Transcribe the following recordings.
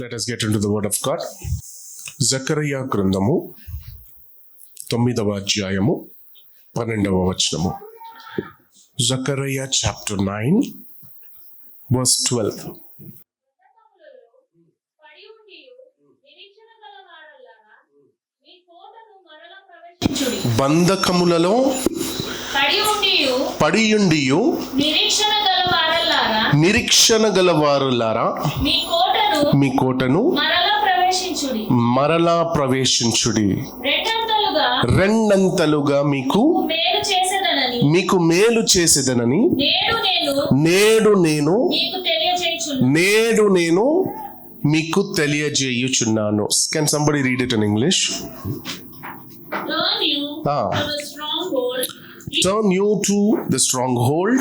Let us get into the word of God. Zechariah గ్రంథము 9వ అధ్యాయము 12వ వచనము. Zechariah chapter 9 verse 12. బంధకములలో పడియుండియు నిరీక్షణ గలవారులారా మీ కోటను మరలా ప్రవేశించుడి. రెండంతలుగా మీకు మేలు చేసేదనని నేడు నేను మీకు తెలియజేయుచున్నాను. Can somebody read it in English? Turn you to the stronghold,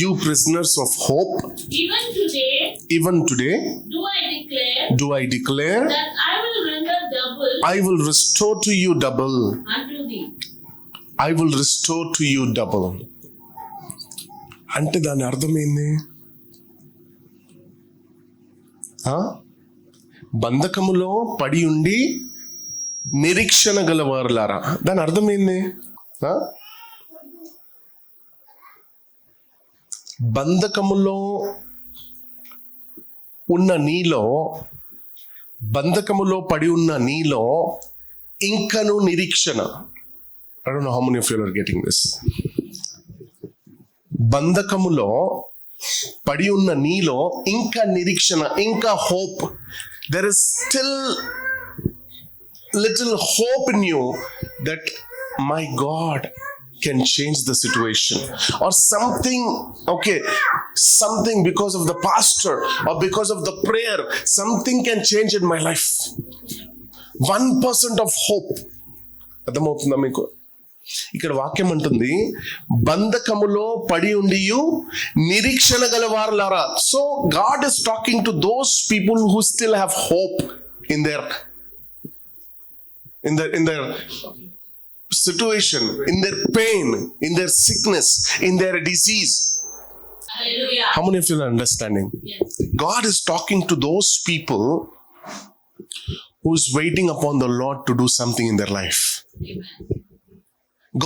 you prisoners of hope. Even today do I declare that I will restore to you double. unto thee. I will restore to you double. అంటే దాని అర్థం ఏంది? బంధకములో పడి ఉండి నిరీక్షణ గలవారులారా, దాని అర్థం ఏంది? బంధకములో ఉన్న నీలో, బంధకములో పడి ఉన్న నీలో ఇంకను నిరీక్షణ. I don't know how many of you are getting this. బంధకములో పడి ఉన్న నీలో ఇంకా నిరీక్షణ, ఇంకా hope. There is still little hope in you that my God can change the situation or something. Okay, something because of the pastor or because of the prayer, something can change in my life. 1% of hope. అర్థమవుతుందా మీకు? ఇక్కడ వాక్యం అంటుంది, బంధకములో పడి ఉండియు నిరీక్షణ గలవారులారా. So God is talking to those people who still have hope in their situation, in their pain, in their sickness, in their disease. Hallelujah. How many of you are understanding? Yes. God is talking to those people who is waiting upon the Lord to do something in their life. Amen.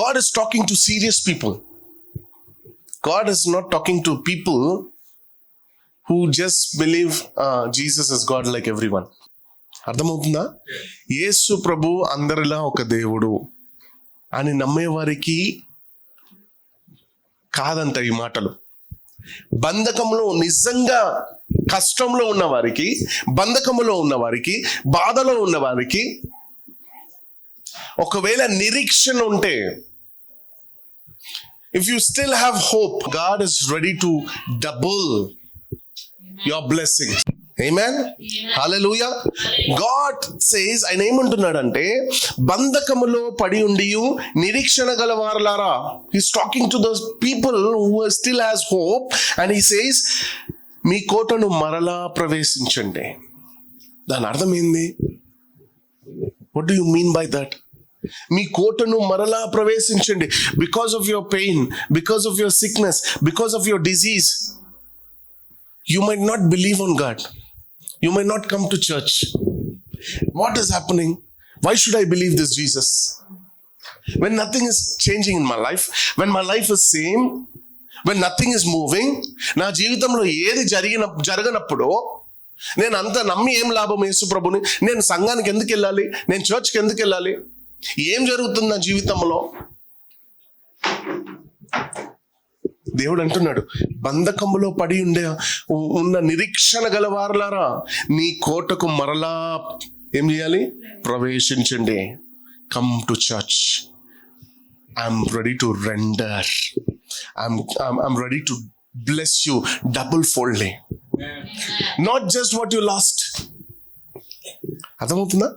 God is talking to serious people. God is not talking to people who just believe Jesus is God like everyone. అర్థమవుతుందా? యేసు ప్రభు అందరిలా ఒక దేవుడు అని నమ్మేవారికి కాదంట ఈ మాటలు. బంధకంలో నిజంగా కష్టంలో ఉన్నవారికి, బంధకములో ఉన్నవారికి, బాధలో ఉన్నవారికి ఒకవేళ నిరీక్షణ ఉంటే, if you still have hope, God is ready to double your blessing. Amen. Hallelujah. God says, ఆయన ఏమంటున్నాడంటే, బంధకములో పడి ఉండియు నిరీక్షణ గలవారులారా. He's talking to those people who still has hope and he says, మీ కోటను మరలా ప్రవేశించండి. దాని అర్థం ఏంది? What do you mean by that? మీ కోటను మరలా ప్రవేశించండి. Because of your pain, because of your sickness, because of your disease, you might not believe on God. You might not come to church. What is happening? Why should I believe this Jesus? When nothing is changing in my life, when my life is same, when nothing is moving, నా జీవితంలో ఏది జరగనప్పుడు నేను అంత నమ్మి ఏం లాభం? యేసు ప్రభుని నేను సంఘానికి ఎందుకు వెళ్ళాలి? నేను చర్చ్కి ఎందుకు వెళ్ళాలి? ఏం జరుగుతుంది నా జీవితంలో? దేవుడు అంటున్నాడు, బంధకములో పడి ఉన్న నిరీక్షణ గలవారులారా, నీ కోటకు మరలా ఏం చేయాలి? ప్రవేశించండి. Come to church. I'm ready to render. I'm ready to bless you double foldly. Not just what you lost. అర్థమవుతుందా?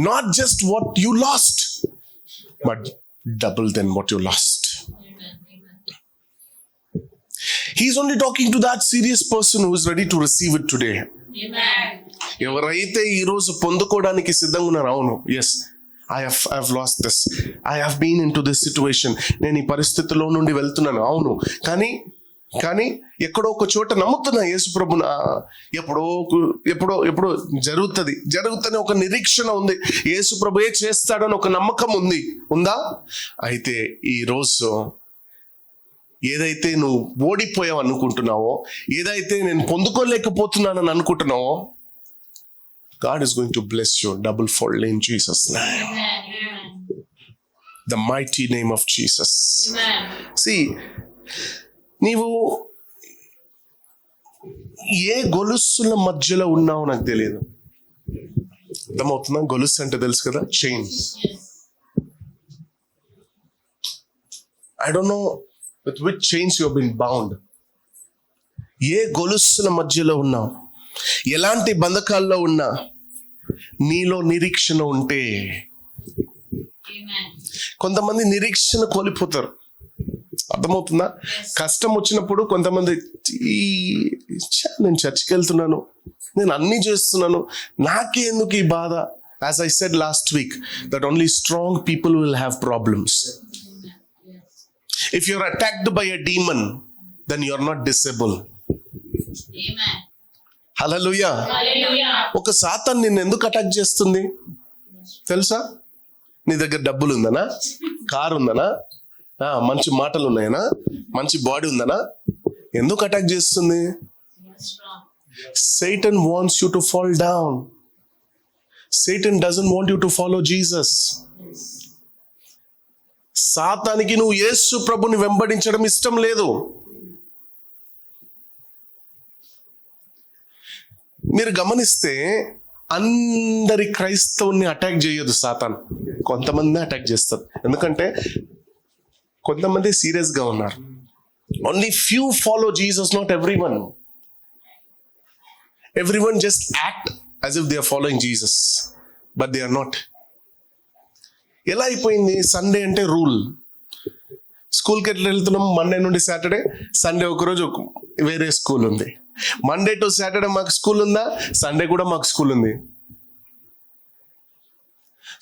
Not just what you lost, but double than what you lost. He's only talking to that serious person who is ready to receive it today. Amen. ఎవరైతే ఈరోజు పొందుకోవడానికి సిద్ధంగా ఉన్నారు, అవును, yes, I have lost this. I have been into this situation. నేను ఈ పరిస్థితిలో నుండి వెళ్తున్నాను, అవును, కానీ కానీ ఎక్కడో ఒక చోట నమ్ముతున్నా యేసు ప్రభున, ఎప్పుడో జరుగుతుంది ఒక నిరీక్షణ ఉంది, యేసు ప్రభుయే చేస్తాడని ఒక నమ్మకం ఉందా? అయితే ఈ రోజు ఏదైతే నువ్వు ఓడిపోయావు అనుకుంటున్నావో, ఏదైతే నేను పొందుకోలేకపోతున్నానని అనుకుంటున్నావో, God is going to bless you double fold in Jesus' name. Amen. The mighty name of Jesus. Amen. See, నీవు ఏ గొలుసుల మధ్యలో ఉన్నావో నాకు తెలియదు. అర్థమవుతుందా? గొలుసు అంటే తెలుసు కదా, chain. Yes. I don't know with which chains you have been bound. ఏ గొలుసుల మధ్యలో ఉన్నావు, ఎలాంటి బంధకాల్లో ఉన్నా, నీలో నిరీక్షణ ఉంటే. Amen. కొంతమంది నిరీక్షణ కోల్పోతారు. అర్థమవుతుందా? కష్టం వచ్చినప్పుడు కొంతమంది నేను చర్చికి వెళ్తున్నాను, నేను అన్ని చేస్తున్నాను, నాకే ఎందుకు ఈ బాధ? As I said last week, that only strong people will have problems. Yes. If you're attacked by a demon, then you're not disabled. Amen. Hallelujah. Hallelujah. ఒక సాతాన్ నిన్ను ఎందుకు అటాక్ చేస్తుంది తెలుసా? నీ దగ్గర డబ్బులు ఉందనా, కారు ఉందనా, మంచి మాటలు ఉన్నాయనా, మంచి బాడీ ఉందనా? ఎందుకు అటాక్ చేస్తుంది? Yes, strong. Satan wants you to fall down. Satan doesn't want you to follow Jesus. Yes. సాతానికి నువ్వు యేసు ప్రభుని వెంబడించడం ఇష్టం లేదు. మీరు గమనిస్తే అందరి క్రైస్తవుని అటాక్ చేయదు సాతాన్, కొంతమంది అటాక్ చేస్తారు. ఎందుకంటే కొంతమంది సీరియస్ గా ఉన్నారు. Only few follow Jesus, not everyone. Everyone just act as if they are following Jesus, but they are not. ఎలా అయిపోయింది? సండే అంటే రూల్. స్కూల్కి ఎట్లా వెళ్తున్నాం? మండే నుండి సాటర్డే, సండే ఒకరోజు వేరే స్కూల్ ఉంది. మండే టు సాటర్డే మాకు స్కూల్ ఉందా, సండే కూడా మాకు స్కూల్ ఉంది.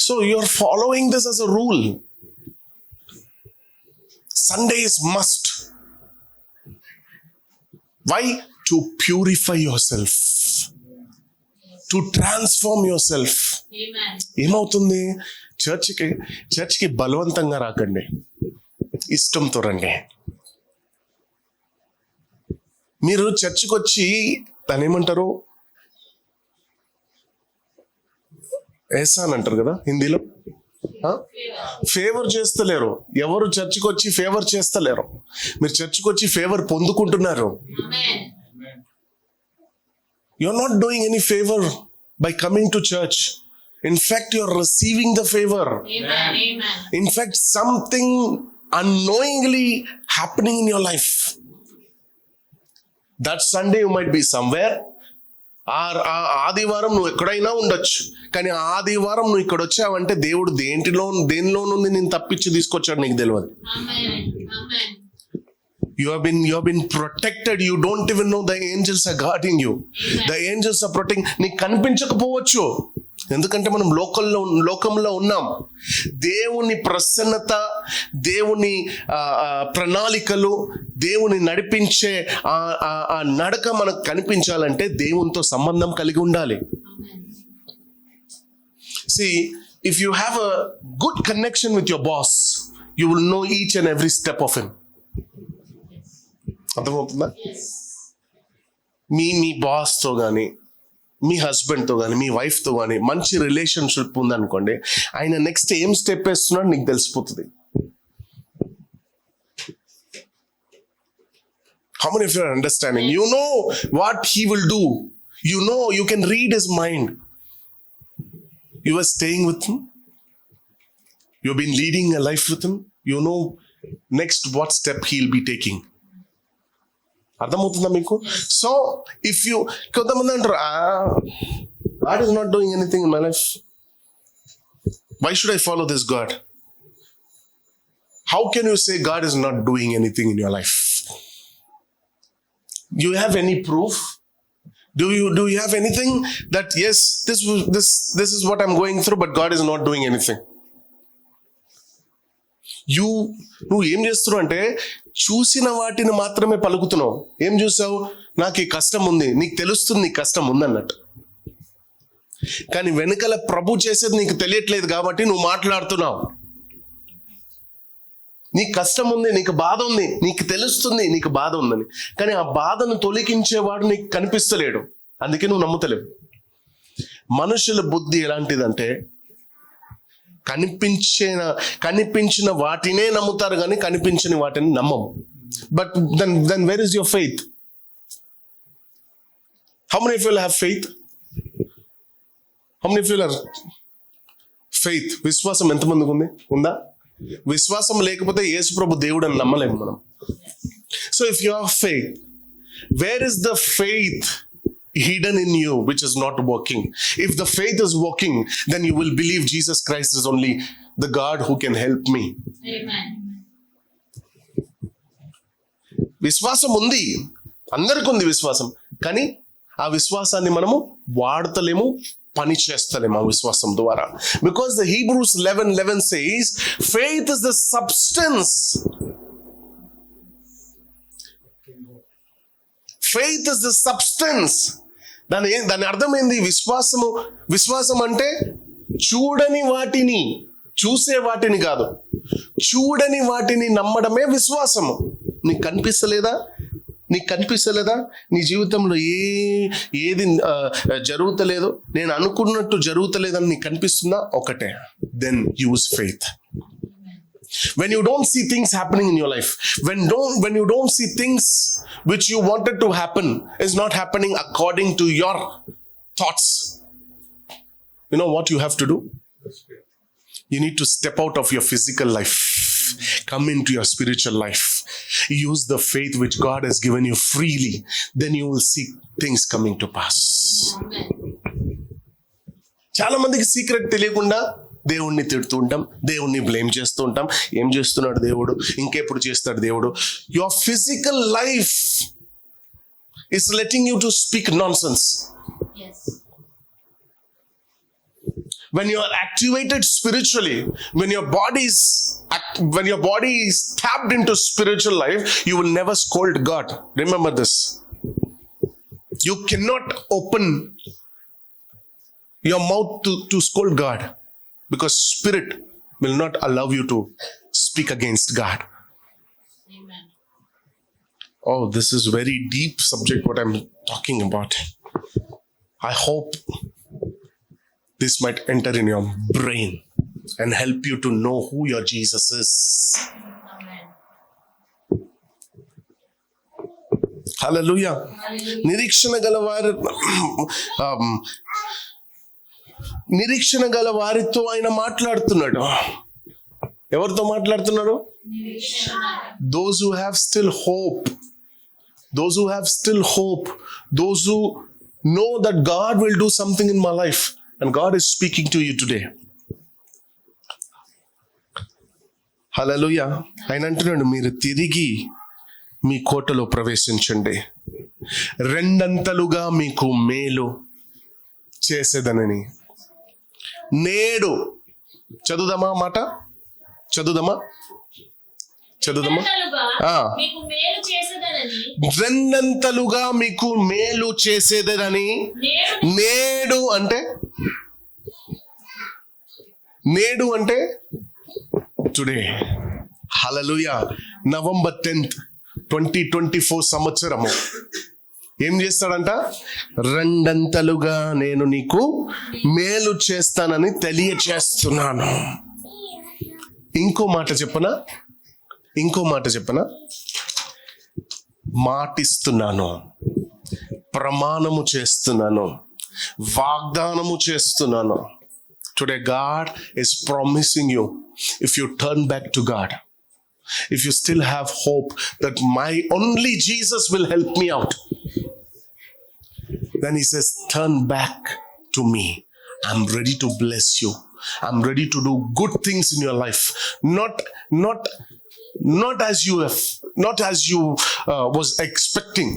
So you are following this as a rule. Sunday is must. Why? To purify yourself, to transform yourself. Amen. ఏమవుతుంది? చర్చ్కి బలవంతంగా రాకండి, ఇష్టంతో రండి. మీరు చర్చికి వచ్చి దాని ఏమంటారు, ఏసాన్ అంటారు కదా హిందీలో, ఫేవర్ చేస్తలేరు. ఎవరు చర్చికి వచ్చి ఫేవర్ చేస్తలేరు. మీరు చర్చికి వచ్చి favour పొందుకుంటున్నారు. Amen. You're not doing any favor by coming to church. In fact, you're receiving the favor. Amen. Amen. In fact, something unknowingly happening in your life. That Sunday you might be somewhere. ఆదివారం నువ్వు ఎక్కడైనా ఉండొచ్చు, కానీ ఆదివారం నువ్వు ఇక్కడ వచ్చావంటే దేవుడు దేనిలో నుండి నేను తప్పించి తీసుకొచ్చాడు నీకు తెలియదు. Amen. Amen. You have been protected. You don't even know the angels are guarding you. The angels are protecting. నీకు కనిపించకపోవచ్చు, ఎందుకంటే మనం లోకంలో ఉన్నాం. దేవుని ప్రసన్నత, దేవుని ప్రణాళికలు, దేవుని నడిపించే ఆ నడక మనకు కనిపించాలంటే దేవునితో సంబంధం కలిగి ఉండాలి. Amen. See, if you have a good connection with your boss, you will know each and every step of him. అర్థమవుతుందా? Yes. మీ బాస్తో కానీ, మీ హస్బెండ్తో కానీ, మీ వైఫ్తో కానీ మంచి రిలేషన్షిప్ ఉందనుకోండి, ఆయన నెక్స్ట్ ఏం స్టెప్ వేస్తున్నాడు నీకు తెలిసిపోతుంది. How many of you are understanding? You know what he will do. You can read his mind. You are staying with him. You have been leading a life with him. You know next what step he'll be taking. అర్థమవుతుందా మీకు? So if you, కొంతమంది అంటారు God is not doing anything in my life. Why should I follow this God? How can you say God is not doing anything in your life? Do you have any proof? Do you have anything that yes, this is what I'm going through, but God is not doing anything? నువ్వు ఏం చేస్తున్నావు అంటే చూసిన వాటిని మాత్రమే పలుకుతున్నావు. ఏం చూసావు? నాకు ఈ కష్టం ఉంది, నీకు తెలుస్తుంది నీ కష్టం ఉందన్నట్టు. కానీ వెనకాల ప్రభు చేసేది నీకు తెలియట్లేదు కాబట్టి నువ్వు మాట్లాడుతున్నావు. నీకు కష్టం ఉంది, నీకు బాధ ఉంది, నీకు తెలుస్తుంది నీకు బాధ ఉందని, కానీ ఆ బాధను తొలగించేవాడు నీకు కనిపిస్తలేడు, అందుకే నువ్వు నమ్ముతలేవు. మనుషుల బుద్ధి ఎలాంటిదంటే కనిపించిన వాటినే నమ్ముతారు కానీ కనిపించని వాటిని నమ్మము. But then where is your faith? How many of you have faith? How many of you are faith? విశ్వాసం ఎంతమందికి ఉందా? విశ్వాసం లేకపోతే యేసు ప్రభు దేవుడు అని నమ్మలేము మనం. So if you have faith, where is the faith hidden in you which is not working? If the faith is working, then you will believe Jesus Christ is only the God who can help me. Amen. విశ్వాసం ఉంది, అందరికీ ఉంది విశ్వాసం, కానీ ఆ విశ్వాసాన్ని మనము వాడతలేము, పని చేస్తలేము ఆ విశ్వాసం ద్వారా. Because the Hebrews 11:11 says faith is the substance. Faith is the substance. దాని అర్థమైంది విశ్వాసం అంటే చూడని వాటిని, చూసే వాటిని కాదు, చూడని వాటిని నమ్మడమే విశ్వాసము. నీకు కనిపిస్తలేదా నీ జీవితంలో ఏది జరుగుతలేదు, నేను అనుకున్నట్టు జరుగుతలేదని నీకు కనిపిస్తుందా? ఒకటే, then use faith. When you don't see things happening in your life, when you don't see things which you wanted to happen is not happening according to your thoughts, you know what you have to do? You need to step out of your physical life, come into your spiritual life, use the faith which God has given you freely, then you will see things coming to pass. చాలా మందికి secret తెలియకుండా దేవుణ్ణి తిడుతూ ఉంటాం, దేవుణ్ణి blame చేస్తూ ఉంటాం. ఏం చేస్తున్నాడు దేవుడు, ఇంకెప్పుడు చేస్తాడు దేవుడు? Your physical life is letting you to speak nonsense. Yes. When you are activated spiritually, when your body is tapped into spiritual life, you will never scold God. Remember this. You cannot open your mouth to scold God, because spirit will not allow you to speak against God. Amen. Oh, this is very deep subject what I'm talking about. I hope this might enter in your brain and help you to know who your Jesus is. Amen. Hallelujah. Hallelujah. నిరీక్షణ గల వారితో ఆయన మాట్లాడుతున్నాడు. ఎవరితో మాట్లాడుతున్నాడు? Those who have still hope, those who have still hope, those who know that God will do something in my life, and God is speaking to you today. Hallelujah. ఆయన అంటున్నాడు, మీరు తిరిగి మీ కోటలో ప్రవేశించండి, రెండంతలుగా మీకు మేలు చేసేదనని. నేడు చదువుదామా మాట, చదువుదామా. మీకు మేలు చేసేదనని, రెండంతలుగా మీకు మేలు చేసేదనని. నేడు అంటే టుడే. హల్లెలూయా. November 10th, 2024 సంవత్సరము ఏం చేస్తాడంట? రెండంతలుగా నేను నీకు మేలు చేస్తానని తెలియచేస్తున్నాను. ఇంకో మాట చెప్పనా? మాటిస్తున్నాను, ప్రమాణము చేస్తున్నాను, వాగ్దానము చేస్తున్నాను. Today God is promising you, if you turn back to God, if you still have hope that my only Jesus will help me out, then he says, turn back to me. I'm ready to bless you. I'm ready to do good things in your life. Not as you was expecting,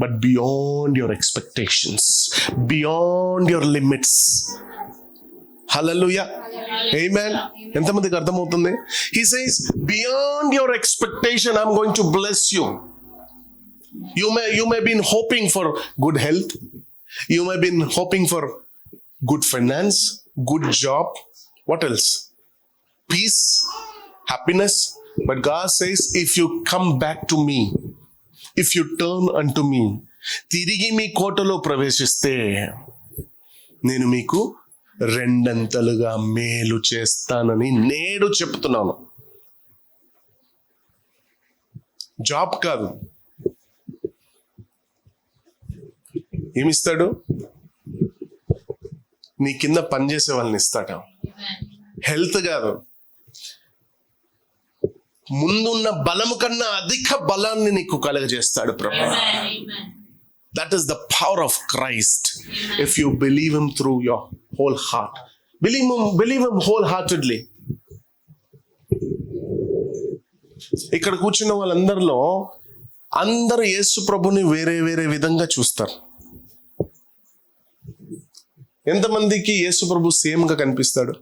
but beyond your expectations, beyond your limits. హల్లెలూయా, ఆమేన్. ఎంతమందికి అర్థమవుతుంది? He says beyond your expectation I'm going to bless you. You may been hoping for good health. You may been hoping for good finance, good job. What else? Peace, happiness. But God says, if you come back to me, if you turn unto me, తిరిగి మీ కోటలో ప్రవేశిస్తే నేను మీకు రెండంతలుగా మేలు చేస్తానని నేడు చెప్తున్నాను. Job కాదు, ఏమిస్తాడు? నీ కింద పనిచేసే వాళ్ళని ఇస్తాడు. హెల్త్ కాదు, ముందున్న బలము కన్నా అధిక బలాన్ని నీకు కలుగజేస్తాడు ప్రభు. That is the power of Christ if you believe him through your whole heart. Believe him wholeheartedly. ఇక్కడ కూర్చున్న వాళ్ళందరిలో అందరూ యేసు ప్రభుని వేరే వేరే విధంగా చూస్తారు. ఎంతమందికి యేసు ప్రభు సేమ్ గా కనిపిస్తాడు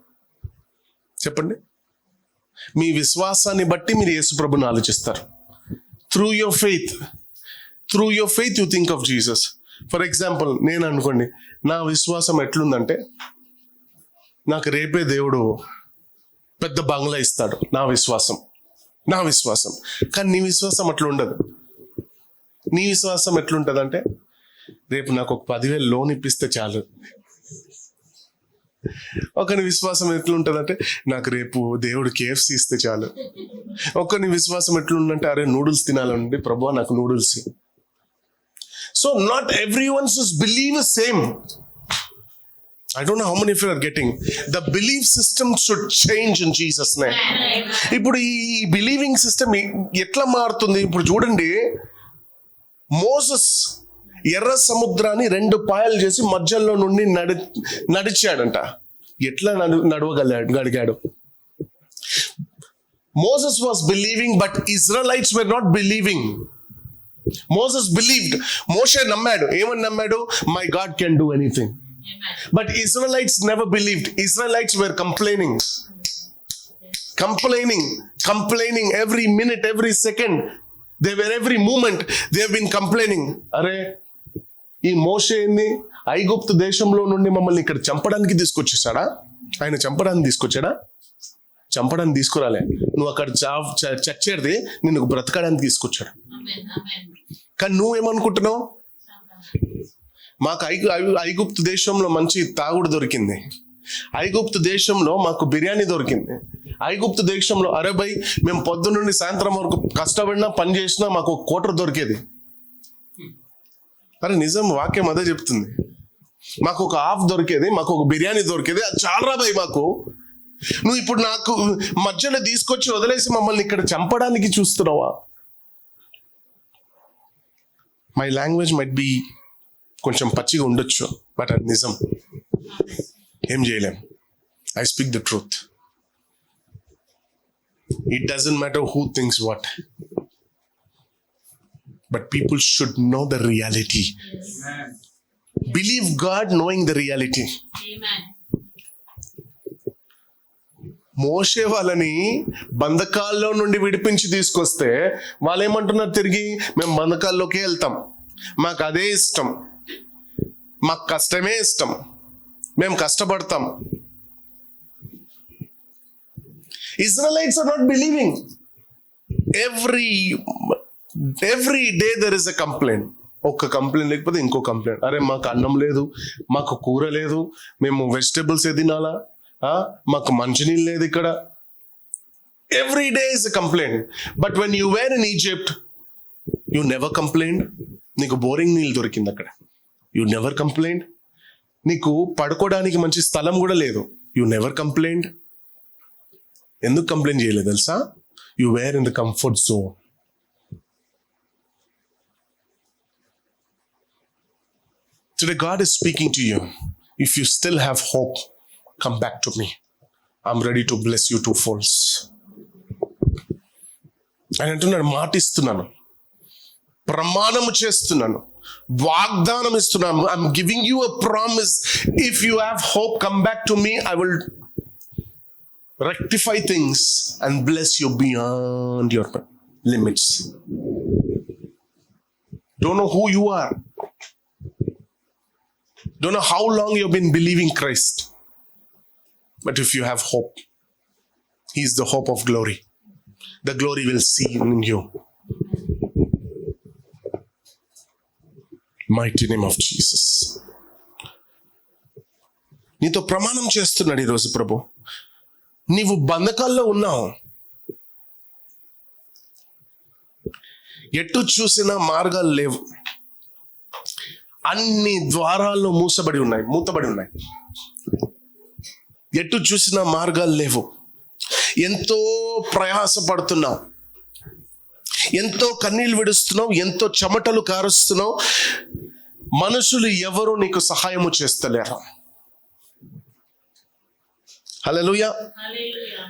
చెప్పండి? మీ విశ్వాసాన్ని బట్టి మీరు యేసు ప్రభుని ఆలోచిస్తారు. Through your faith you think of Jesus. For example, నేను అనుకోండి, నా విశ్వాసం ఎట్లుందంటే నాకు రేపే దేవుడు పెద్ద బంగ్లా ఇస్తాడు. నా విశ్వాసం. కానీ నీ విశ్వాసం అట్లా ఉండదు. నీ విశ్వాసం ఎట్లుంటదంటే రేపు నాకు ఒక 10,000 లోన్ ఇప్పిస్తే చాలు. ఒకని విశ్వాసం ఎట్లుంటదంటే నాకు రేపు దేవుడు KFC ఇస్తే చాలు. ఒకని విశ్వాసం ఎట్లుందంటే అరే నూడిల్స్ తినాలండి ప్రభువా, నాకు noodles. So not everyone's believe same. I don't know how many of you are getting. The belief system should change in Jesus' name. ఇప్పుడు ఈ బిలీవింగ్ సిస్టమ్ ఎట్లా మారుతుంది? ఇప్పుడు చూడండి, మోసెస్ ఎర్ర సముద్రాన్ని 2 పాయలు చేసి మధ్యలో నుండి నడిచాడంట. ఎట్లా నడవగలిగాడు? Moses was believing but Israelites were not believing. Moses believed. Moshe నమ్మాడు. ఏమని నమ్మాడు? My God can do anything. But Israelites never believed. Israelites were complaining every minute, every second. They were every moment they have been complaining. Are ఈ మోషే ఏంది ఐగుప్తు దేశంలో నుండి మమ్మల్ని ఇక్కడ చంపడానికి తీసుకొచ్చేసాడా? ఆయన చంపడానికి తీసుకురాలే. నువ్వు అక్కడ చచ్చేది నిన్ను బ్రతకడానికి తీసుకొచ్చాడు. కానీ నువ్వేమనుకుంటున్నావు? మాకు ఐగుప్తు దేశంలో మంచి తాగుడు దొరికింది. ఐగుప్తు దేశంలో మాకు బిర్యానీ దొరికింది. ఐగుప్తు దేశంలో అరేబై మేము పొద్దు నుండి సాయంత్రం వరకు కష్టపడినా పని చేసినా మాకు ఒక కోటర్ దొరికేది. అరే నిజం, వాక్యం అదే చెప్తుంది. మాకు ఒక హాఫ్ దొరికేది, మాకు ఒక బిర్యానీ దొరికేది. అది చాలా భయ్ మాకు. నువ్వు ఇప్పుడు నాకు మధ్యలో తీసుకొచ్చి వదిలేసి మమ్మల్ని ఇక్కడ చంపడానికి చూస్తున్నావా? మై లాంగ్వేజ్ మైట్ బి కొంచెం పచ్చిగా ఉండొచ్చు, బట్ అది నిజం. ఏం చేయలేం. I speak the truth. It doesn't matter who thinks what, but people should know the reality. Believe God knowing the reality. మోషే వాళ్ళని బంధకాల్లో నుండి విడిపించి తీసుకొస్తే వాళ్ళు ఏమంటున్నారు తిరిగి? మేము బంధకాల్లోకి వెళ్తాం, మాకు అదే ఇష్టం, మాకు కష్టమే ఇష్టం, మేము కష్టపడతాం. Israelites are not believing. Every day there is a complaint. ఒక్క కంప్లైంట్ లేకపోతే ఇంకో కంప్లైంట్. అరే మాకు అన్నం లేదు, మాకు కూర లేదు, మేము వెజిటేబుల్స్ తినాలా, మాకు మంచినీళ్ళు లేదు ఇక్కడ. Every day is a complaint. But when you were in Egypt you never complaint. నీకు బోరింగ్ నీళ్ళు దొరికింది అక్కడ. You never complaint. నీకు పడుకోవడానికి మంచి స్థలం కూడా లేదు. You never complaint. ఎందుకు కంప్లైంట్ చేయలేదు తెలుసా? You were in the comfort zone. Today God is speaking to you. If you still have hope, come back to me. I'm ready to bless you to folds. ఆయన అంటున్నాడు, మాటిస్తున్నాను, ప్రమాణము చేస్తున్నాను, వాగ్దానం ఇస్తున్నాను. I'm giving you a promise. If you have hope, come back to me. I will rectify things and bless you beyond your limits. Don't know who you are. Don't know how long you've been believing Christ. But if you have hope, He is the hope of glory. The glory will see in you. Mighty name of Jesus. నీతో ప్రమాణం చేస్తున్నాడు ఈరోజు ప్రభు. నీవు బంధకాల్లో ఉన్నావు. ఎటు చూసినా మార్గాలు లేవు. అన్ని ద్వారాల్లో మూతబడి ఉన్నాయి. ఎటు చూసినా మార్గాలు లేవు. ఎంతో ప్రయాసపడుతున్నావు, ఎంతో కన్నీళ్ళు విడుస్తున్నావు, ఎంతో చెమటలు కారుస్తున్నావు. మనుషులు ఎవరు నీకు సహాయము చేస్తలేరు. హల్లెలూయా. హల్లెలూయా.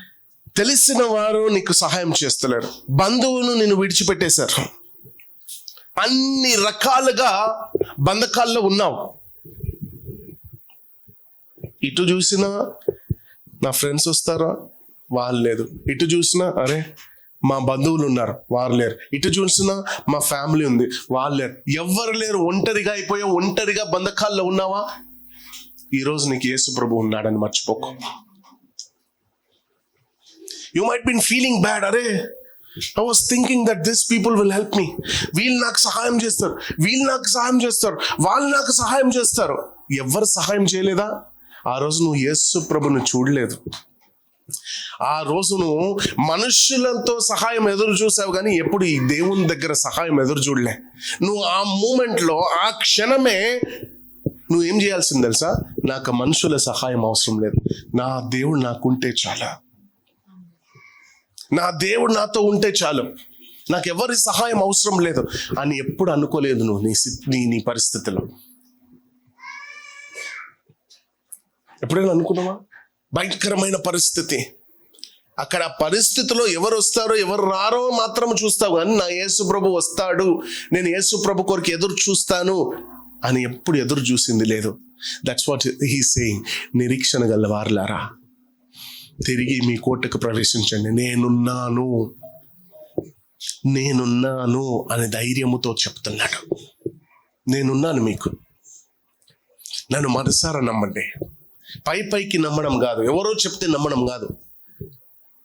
తెలిసిన వారు నీకు సహాయం చేస్తలేరు. బంధువులు నిన్ను విడిచిపెట్టేశారు. అన్ని రకాలుగా బంధకాల్లో ఉన్నావు. ఇటు చూసినా నా ఫ్రెండ్స్ వస్తారా, వాళ్ళు లేదు. ఇటు చూసినా అరే మా బంధువులు ఉన్నారు, వారు లేరు. ఇటు చూసినా మా ఫ్యామిలీ ఉంది, వాళ్ళు లేరు. ఎవ్వరు లేరు. ఒంటరిగా అయిపోయావు. ఒంటరిగా బంధకాల్లో ఉన్నావా? ఈరోజు నీకు యేసు ప్రభు ఉన్నాడని మర్చిపోకు. You might be feeling bad. Arey, I was thinking that these people will help me. వీళ్ళు నాకు సహాయం చేస్తారు, వాళ్ళు నాకు సహాయం చేస్తారు. ఎవరు సహాయం చేయలేదా? ఆ రోజు నువ్వు యేసు ప్రభుని చూడలేదు. ఆ రోజు నువ్వు మనుషులతో సహాయం ఎదురు చూసావు, కానీ ఎప్పుడు ఈ దేవుని దగ్గర సహాయం ఎదురు చూడలే. నువ్వు ఆ మూమెంట్లో, ఆ క్షణమే నువ్వు ఏం చేయాల్సింది తెలుసా? నాకు మనుషుల సహాయం అవసరం లేదు, నా దేవుడు నాకుంటే చాలా, నా దేవుడు నాతో ఉంటే చాలు, నాకు ఎవరి సహాయం అవసరం లేదు అని ఎప్పుడు అనుకోలేదు నువ్వు నీ పరిస్థితిలో. ఎప్పుడైనా అనుకున్నావా? భయంకరమైన పరిస్థితి. అక్కడ పరిస్థితిలో ఎవరు వస్తారో ఎవరు రారో మాత్రం చూస్తావు, కానీ నా యేసు ప్రభు వస్తాడు, నేను యేసు ప్రభు కొరకు ఎదురు చూస్తాను అని ఎప్పుడు ఎదురు చూసింది లేదు. That's what he saying. నిరీక్షణ గల వారులారా, తిరిగి మీ కోటకు ప్రవేశించండి. నేనున్నాను అని ధైర్యముతో చెప్తున్నాడు. నేనున్నాను మీకు. నన్ను మనసారా నమ్మండి. పైకి నమ్మడం కాదు, ఎవరో చెప్తే నమ్మడం కాదు.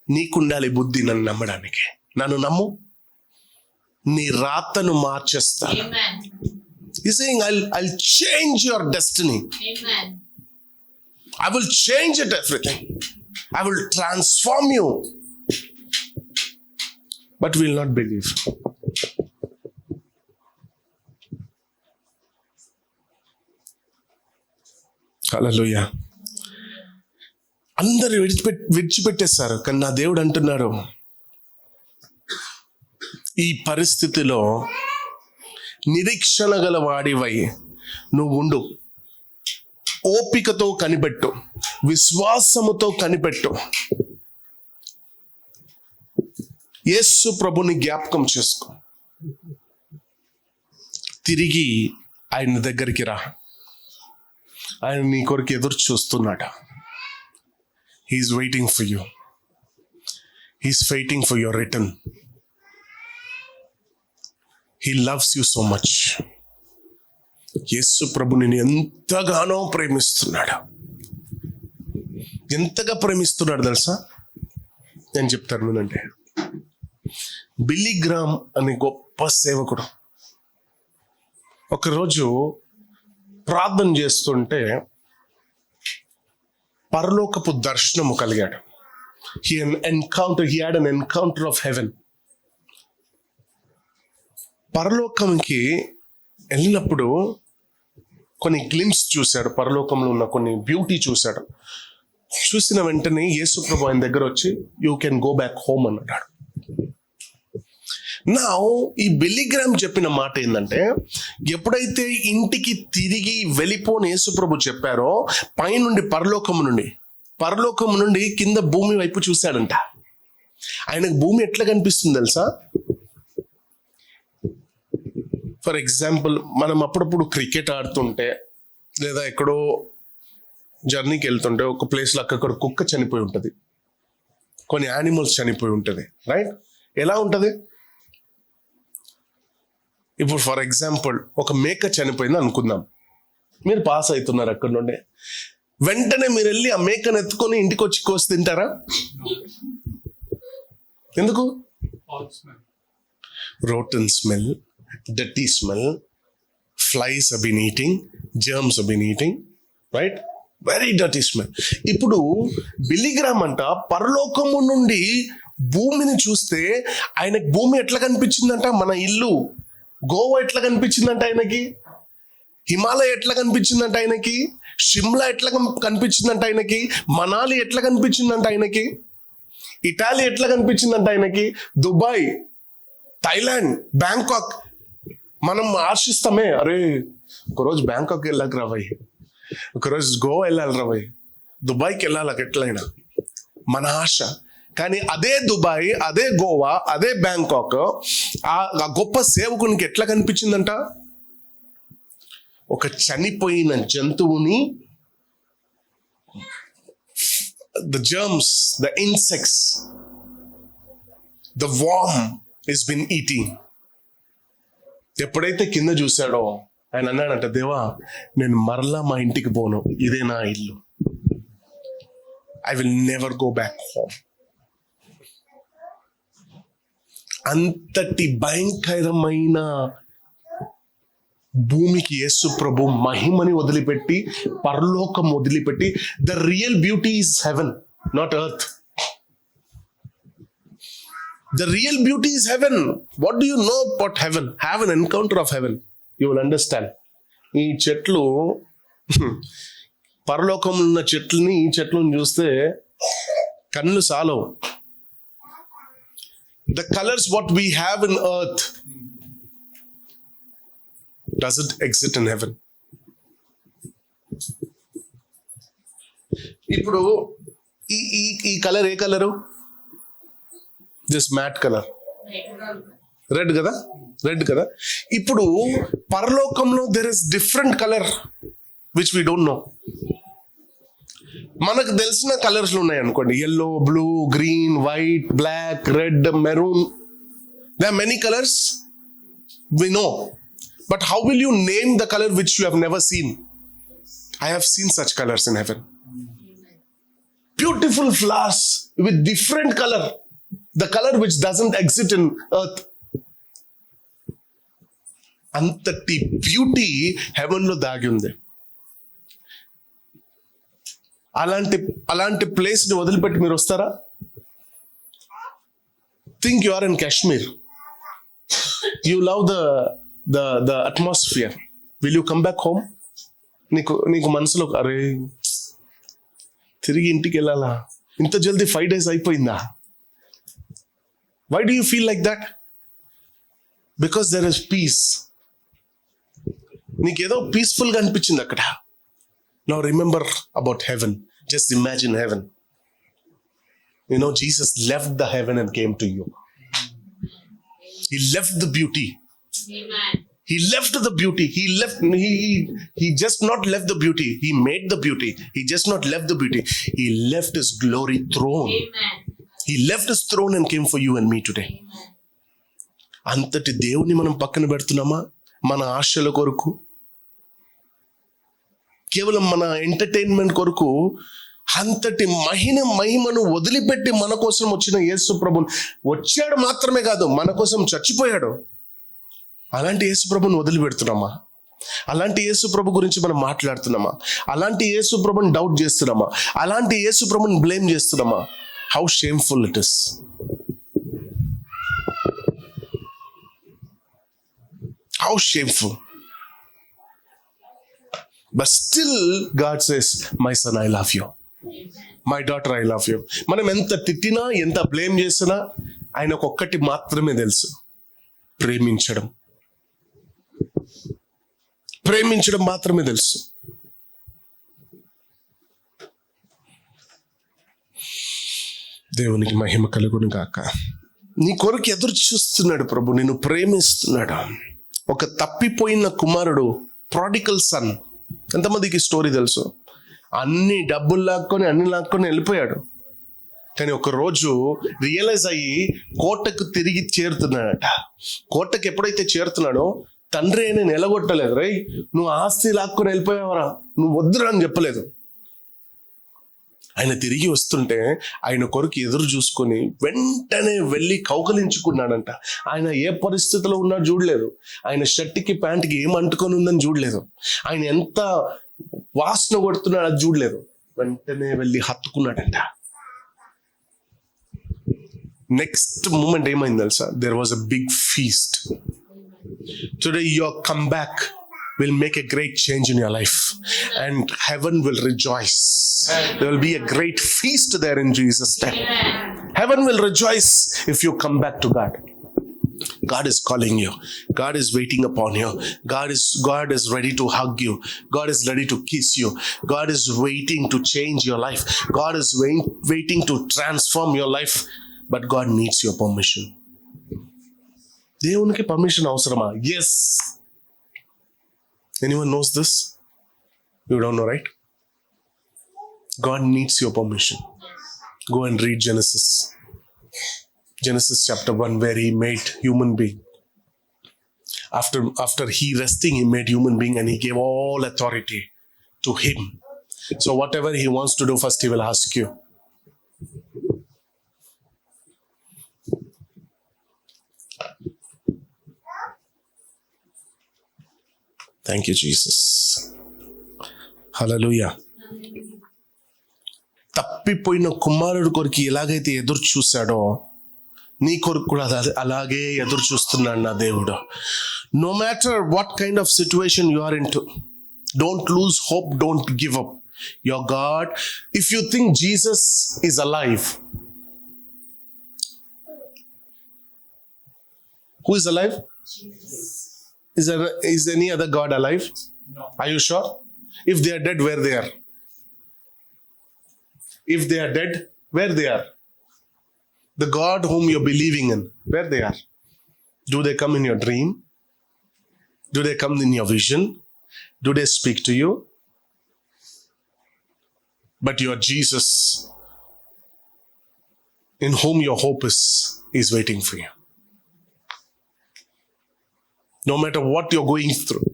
నీకుండాలి బుద్ధి నన్ను నమ్మడానికి. నన్ను నమ్ము, నీ రాతను మార్చేస్తాను. Amen. He's saying, I'll change your destiny. Amen. I will change it, everything. I will transform you. But we will not believe. Hallelujah. అందరు విడిచిపెట్టేశారు, కానీ నా దేవుడు అంటున్నాడు, ఈ పరిస్థితిలో నిరీక్షణ గల వాడివై నువ్వు ఉండు. ఓపికతో కనిపెట్టు, విశ్వాసముతో కనిపెట్టు. యేసు ప్రభుని జ్ఞాపకం చేసుకో. తిరిగి ఆయన దగ్గరికి రా. ఆయన నీ కొరకు ఎదురు చూస్తున్నాడు. He's waiting for you. He's waiting for your return. He loves you so much. Yesu ప్రభు నిన్ను ఎంతగానో ప్రేమిస్తున్నాడు. ఎంతగా ప్రేమిస్తున్నాడు తెలుసా? నేను చెప్తాను వినండి. బిల్లీ గ్రామ్ అనే గొప్ప సేవకుడు ఒకరోజు ప్రార్థన చేస్తుంటే పరలోకపు దర్శనము కలిగాడు. He had an encounter of heaven. పరలోకంకి వెళ్ళినప్పుడు కొన్ని గ్లిమ్స్ చూశాడు. పరలోకంలో ఉన్న కొన్ని బ్యూటీ చూశాడు. చూసిన వెంటనే యేసు ప్రభు ఆయన దగ్గర వచ్చి, you can go back home అన్నాడు. నా ఈ బిల్లీ గ్రామ్ చెప్పిన మాట ఏంటంటే, ఎప్పుడైతే ఇంటికి తిరిగి వెళ్ళిపోని యేసు ప్రభు చెప్పారో, పైనుండి పరలోకం నుండి కింద భూమి వైపు చూశాడంట. ఆయనకు భూమి ఎట్లా కనిపిస్తుంది తెలుసా? ఫర్ ఎగ్జాంపుల్ మనం అప్పుడప్పుడు క్రికెట్ ఆడుతుంటే లేదా ఎక్కడో జర్నీకి వెళ్తుంటే ఒక ప్లేస్లో అక్కడ కుక్క చనిపోయి ఉంటుంది, కొన్ని యానిమల్స్ చనిపోయి ఉంటుంది, రైట్? ఎలా ఉంటుంది? ఇప్పుడు ఫర్ ఎగ్జాంపుల్ ఒక మేక చనిపోయింది అనుకుందాం, మీరు పాస్ అవుతున్నారు అక్కడ నుండి, వెంటనే మీరు వెళ్ళి ఆ మేకను ఎత్తుకొని ఇంటికి వచ్చి కోసి తింటారా? ఎందుకు? Rotten smell, dirty smell, flies have been eating, germs have been eating, right? Very dirty smell. ఇప్పుడు బిలిగ్రామ్ అంట పరలోకము నుండి భూమిని చూస్తే ఆయనకి భూమి ఎట్లా కనిపించిందంట? మన ఇల్లు గోవా ఎట్లా కనిపించిందంట ఆయనకి, హిమాలయ ఎట్లా కనిపించిందంట ఆయనకి, షిమ్లా ఎట్లా కనిపించిందంట ఆయనకి, మనాలి ఎట్లా కనిపించిందంట ఆయనకి, ఇటాలీ ఎట్లా కనిపించిందంట ఆయనకి, దుబాయ్, థైలాండ్, బ్యాంకాక్. మనం ఆశిస్తామే, అరే ఒకరోజు బ్యాంకాక్ వెళ్ళాక రాబోయ్, ఒకరోజు గోవా వెళ్ళాలి రాబోయ్, దుబాయ్కి వెళ్ళాలి ఎట్లయినా, మన ఆశ. కానీ అదే దుబాయ్, అదే గోవా, అదే బ్యాంకాక్ ఆ గొప్ప సేవకునికి ఎట్లా కనిపించిందంట? ఒక చనిపోయిన జంతువుని, the germs, the insects, the worm has been eating. ఎప్పుడైతే కింద చూశాడో ఆయన అన్నాడంట, దేవా నేను మరలా మా ఇంటికి పోను, ఇదే నా ఇల్లు, I will never go back home. అంతటి భయంకరమైన భూమికి యేసు ప్రభు మహిమని వదిలిపెట్టి, పరలోకం వదిలిపెట్టి, the real beauty is heaven, not earth. The real beauty is heaven. What do you know about heaven? Have an encounter of heaven. You will understand. ఈ చెట్లు, పరలోకంలో ఉన్న చెట్లని, ఈ చెట్లను చూస్తే కళ్ళు సాలవు. The colors what we have in earth doesn't exist in heaven. ఇప్పుడు ఈ కలర్ ఏ colour? This matte colour, red కదా, రెడ్ కదా. ఇప్పుడు పరలోకంలో there is different colour which we don't know. మనకు తెలిసిన కలర్స్ ఉన్నాయి అనుకోండి, yellow, blue, green, white, black, red, maroon. They are many colours we know, but how will you name the colour which you have never seen? I have seen such colours in heaven. Beautiful flowers with different color, the color which doesn't exist in earth. అంతటి beauty heaven లో దాగి ఉంది. అలాంటి place ని వదిలిపెట్టి మీరు వస్తారా? Think you are in Kashmir, you love the atmosphere, will you come back home? నీకు మనసులో అరే తిరిగి ఇంటికి వెళ్ళాలా, ఇంత జల్దీ 5 days అయిపోయిందా? Why do you feel like that? Because there is peace. నీకేదో పీస్ఫుల్ గా అనిపించింది అక్కడ. Now remember about heaven. Just imagine heaven. You know Jesus left the heaven and came to you. He left the beauty. Amen. He left the beauty. He just not left the beauty. He made the beauty. He just not left the beauty. He left his glory throne. Amen. He left his throne and came for you and me today. Amen. అంతటి దేవుని మనం పక్కన పెడుతున్నామా మన ఆశల కొరకు? కేవలం మన entertainment కొరకు అంతటి మహిమను వదిలిపెట్టి మన కోసం వచ్చిన యేసు ప్రభుని వచ్చాడు మాత్రమే కాదు, మన కోసం చచ్చిపోయాడు. అలాంటి యేసు ప్రభుని వదిలిపెడుతున్నామా? అలాంటి యేసు ప్రభు గురించి మనం మాట్లాడుతున్నామా? అలాంటి యేసు ప్రభుని డౌట్ చేస్తున్నామా? అలాంటి యేసు ప్రభుని బ్లేమ్ చేస్తున్నామా? How shameful it is. How shameful. But still God says, my son, I love you. My daughter, I love you. మనం ఎంత తిట్టినా, ఎంత బ్లేమ్ చేసినా ఆయనకు ఒక్కటి మాత్రమే తెలుసు, ప్రేమించడం. ప్రేమించడం మాత్రమే తెలుసు. దేవునికి మహిమ కలుగును గాక. నీ కొరకు ఎదురు చూస్తున్నాడు ప్రభు, నిన్ను ప్రేమిస్తున్నాడు. ఒక తప్పిపోయిన కుమారుడు, ప్రాడికల్ సన్. ఎంతమందికి స్టోరీ తెలుసు? అన్ని డబ్బులు లాక్కొని వెళ్ళిపోయాడు. కానీ ఒక రోజు రియలైజ్ అయ్యి కోటకు తిరిగి చేరుతున్నాడట. కోటకు ఎప్పుడైతే చేరుతున్నాడో తండ్రి అయినా నిలగొట్టలేదు. రై, నువ్వు ఆస్తి లాక్కొని వెళ్ళిపోయావరా, నువ్వు వద్దురా అని చెప్పలేదు. ఆయన తిరిగి వస్తుంటే ఆయన కొరకు ఎదురు చూసుకొని వెంటనే వెళ్ళి కౌకలించుకున్నాడంట. ఆయన ఏ పరిస్థితిలో ఉన్నాడు చూడలేదు. ఆయన షర్ట్కి ప్యాంట్కి ఏం అంటుకొని ఉందని చూడలేదు. ఆయన ఎంత వాసన కొడుతున్నాడు అది చూడలేదు. వెంటనే వెళ్ళి హత్తుకున్నాడంట. నెక్స్ట్ మూమెంట్ ఏమైంది తెలుసా? There was a big feast. Today your come back will make a great change in your life, and heaven will rejoice. There will be a great feast there in Jesus' name. Heaven will rejoice if you come back to God. God is calling you. God is waiting upon you. God is ready to hug you. God is ready to kiss you. God is waiting to change your life. God is waiting to transform your life. But God needs your permission. దేవునికి permission అవసరమా? Yes. Anyone knows this? You don't know, right? God needs your permission. Go and read Genesis chapter 1, where he made human being. After he resting, he made human being and he gave all authority to him. So whatever he wants to do, first he will ask you. Thank you, Jesus. Hallelujah. తప్పిపోయిన కుమారుడు కొరకు ఎలాగైతే ఎదురు చూశాడో నీ కొరకు కూడా అలాగే ఎదురు చూస్తున్నాడు నా దేవుడు. No matter what kind of situation you are into, don't lose hope, don't give up. Your God, if you think Jesus is alive, who is alive? Jesus. Is any other God alive? No. Are you sure? If they are dead, where they are? If they are dead, where they are? The God whom you're believing in, where they are? Do they come in your dream? Do they come in your vision? Do they speak to you? But your Jesus, in whom your hope is waiting for you. No matter what you're going through.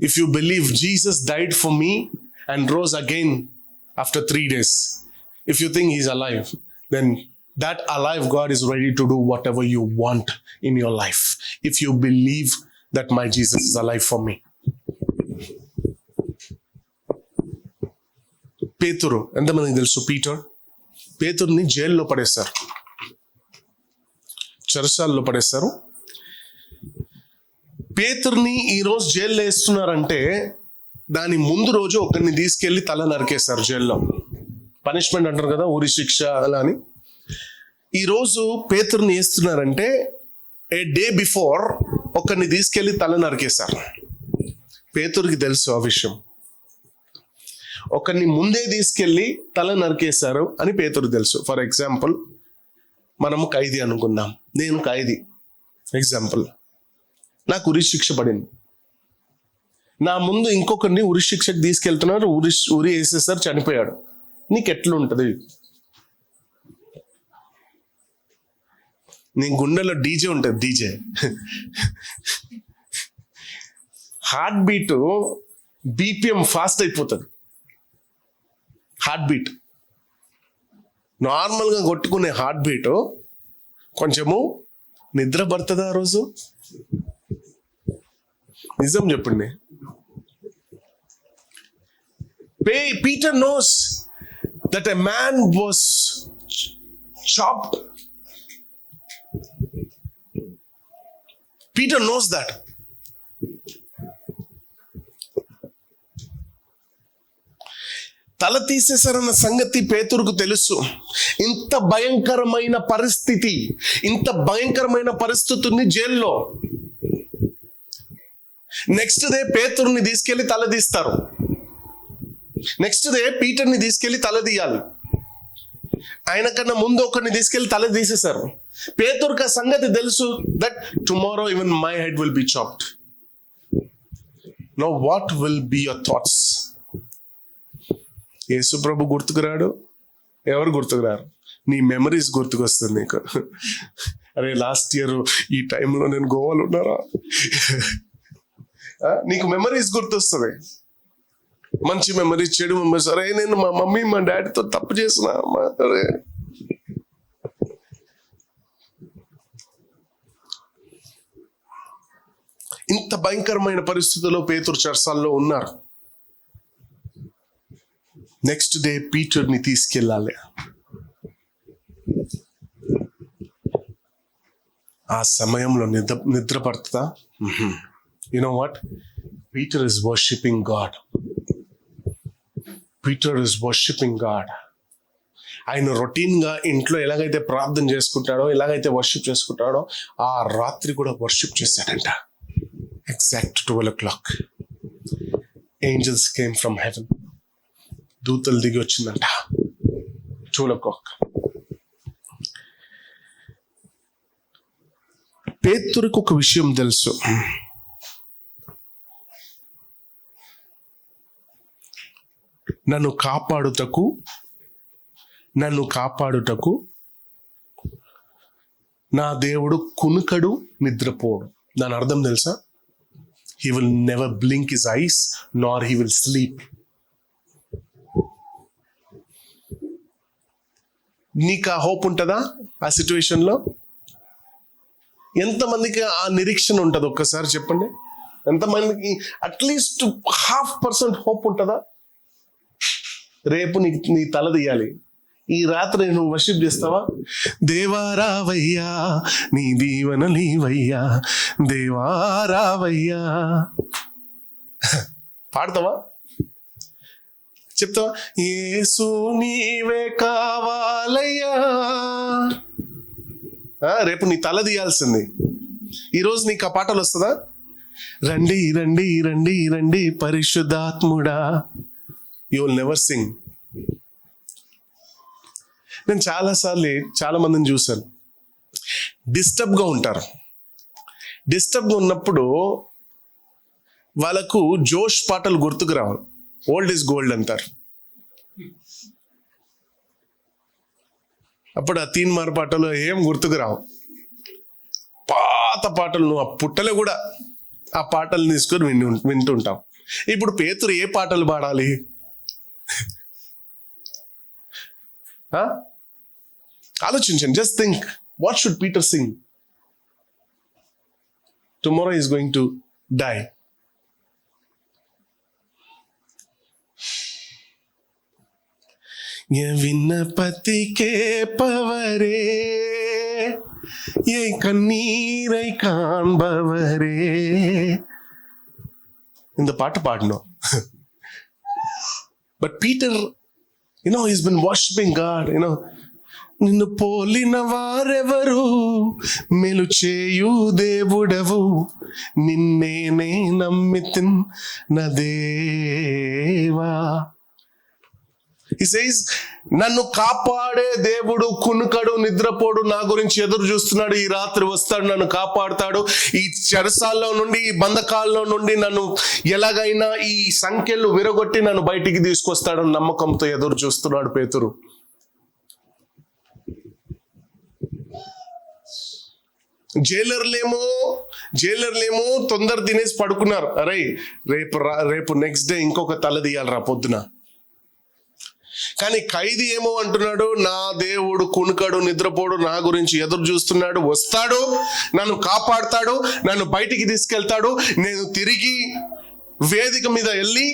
If you believe Jesus died for me and rose again after 3 days, if you think he's alive, then that alive God is ready to do whatever you want in your life. If you believe that my Jesus is alive for me. పేతురు, ఎంతమందికి తెలుసు Peter? పేతురుని జైల్లో పడేశారు, చెరసాల్లో పడేశారు. పేతుర్ని ఈరోజు జైల్లో వేస్తున్నారంటే దాని ముందు రోజు ఒకరిని తీసుకెళ్లి తల నరికేశారు జైల్లో. పనిష్మెంట్ అంటారు కదా, ఉరి శిక్ష అలా అని. ఈరోజు పేతుర్ని వేస్తున్నారంటే ఏ డే బిఫోర్ ఒకరిని తీసుకెళ్లి తల నరికేశారు. పేతురికి తెలుసు ఆ విషయం. ఒకరిని ముందే తీసుకెళ్లి తల నరికేశారు అని పేతురు తెలుసు. ఫర్ ఎగ్జాంపుల్, మనము ఖైదీ అనుకుందాం. నేను ఖైదీ ఎగ్జాంపుల్. నాకు ఉరి శిక్ష పడింది. నా ముందు ఇంకొకరిని ఉరి శిక్షకు తీసుకెళ్తున్నారు, ఉరి వేసేసారు, చనిపోయాడు. నీకు ఎట్లుంటది? నీ గుండెలో డీజే ఉంటుంది, DJ. Heart beat, BPM fast అయిపోతుంది. హార్ట్ బీట్ నార్మల్గా కొట్టుకునే హార్ట్ బీట్ కొంచెము నిద్ర పడుతుంది ఆ రోజు. నిజం చెప్పండి. Peter knows that a man was chopped. Peter knows that. తల తీసేశారన్న సంగతి పేతురుకు తెలుసు. ఇంత భయంకరమైన పరిస్థితిని జైల్లో. నెక్స్ట్ డే పేతురుని తీసుకెళ్లి తల తీస్తారు. నెక్స్ట్ డే పీటర్ని తీసుకెళ్లి తల తీయాలి. ఆయన కన్నా ముందు ఒకరిని తీసుకెళ్లి తల తీసేశారు. పేతురుకి ఆ సంగతి తెలుసు, that tomorrow even my head will be chopped. No what will be your thoughts? Yesu ప్రభు గుర్తుకురాడు, ఎవరు గుర్తుకురారు? నీ మెమరీస్ గుర్తుకొస్తుంది నీకు. అరే లాస్ట్ ఇయర్ ఈ టైంలో నేను గోవాలో ఉన్నారా, నీకు మెమరీస్ గుర్తొస్తుంది. మంచి మెమరీస్, చెడు మెమరీస్. అరే నేను మా మమ్మీ మా డాడీతో తప్పు చేసిన, అరే ఇంత భయంకరమైన పరిస్థితుల్లో పేతురు చెరసాల్లో ఉన్నారు. నెక్స్ట్ డే పీటర్ని తీసుకెళ్ళాలి. ఆ సమయంలో నిద్ర పడుతుందా? You know what, Peter is worshipping God. Peter is worshipping God. ఆయన రొటీన్గా ఇంట్లో ఎలాగైతే ప్రార్థన చేసుకుంటాడో, ఎలాగైతే వర్షిప్ చేసుకుంటాడో, ఆ రాత్రి కూడా వర్షిప్ చేశాడంట. Exact 12 o'clock angels came from heaven. దూతలు దిగి వచ్చిందంట 12 o'clock. పేతురుకు ఒక విషయం తెలుసు, నన్ను కాపాడుటకు నా దేవుడు కునుకడు, నిద్రపోడు. దాని అర్థం తెలుసా? He will never blink his eyes, nor he will sleep. నీకు ఆ హోప్ ఉంటుందా ఆ సిచ్యువేషన్లో? ఎంతమందికి ఆ నిరీక్షణ ఉంటుంది ఒక్కసారి చెప్పండి. ఎంతమందికి అట్లీస్ట్ 0.5% హోప్ ఉంటుందా? రేపు నీ తల తీయాలి, ఈ రాత్రి నువ్వు వర్షిప్ చేస్తావా? దేవారావయ్యా నీ దీవెన నీవయ్యా, దేవారావయ్యా పాడతావా? చెప్తావా? యేసు నీవే కావాలయ్యా. రేపు నీ తల తీయాల్సింది. ఈరోజు నీకు ఆ పాటలు వస్తుందా? రండి రండి రండి రండి పరిశుద్ధాత్ముడా. You will never Singh. నేను చాలా మందిని చూశాను, డిస్టర్బ్గా ఉంటారు. డిస్టర్బ్గా ఉన్నప్పుడు వాళ్ళకు జోష్ పాటలు గుర్తుకు రావు. ఓల్డ్ ఈజ్ గోల్డ్ అంటారు. అప్పుడు ఆ తీన్మార్ పాటలు ఏం గుర్తుకు రావు. పాత పాటలు, నువ్వు ఆ పుట్టలో కూడా ఆ పాటలు తీసుకొని వింటుంటాం. ఇప్పుడు పేతురు ఏ పాటలు పాడాలి? ఆలోచించండి. Just think, what should Peter sing? Tomorrow is going to die. விண்ணப்பத்தி கேட்பவரே, என் கண்ணீரை காண்பவரே. இந்த பாட்டு பாடணும். But Peter, he's been worshiping God. నిన్ను పోలిన వారెవరు, మేలు చేయు దేవుడవు, నిన్నేనే నమ్మితిన్ నా దేవా. He says, నన్ను కాపాడే దేవుడు కునుకడు, నిద్రపోడు, నా గురించి ఎదురు చూస్తున్నాడు. ఈ రాత్రి వస్తాడు, నన్ను కాపాడుతాడు. ఈ చెరసాల్లో నుండి, ఈ బంధకాల్లో నుండి నన్ను ఎలాగైనా ఈ సంఖ్యలు విరగొట్టి నన్ను బయటికి తీసుకొస్తాడు నమ్మకంతో ఎదురు చూస్తున్నాడు పేతురు. జైలర్లేమో తొందర తినేసి పడుకున్నారు. అరే రేపు నెక్స్ట్ డే ఇంకొక తల తీయాలరా పొద్దున. కానీ ఖైదీ ఏమో అంటున్నాడు, నా దేవుడు కునుకడు, నిద్రపోడు, నా గురించి ఎదురు చూస్తున్నాడు, వస్తాడు, నన్ను కాపాడుతాడు, నన్ను బయటికి తీసుకెళ్తాడు, నేను తిరిగి వేదిక మీద వెళ్ళి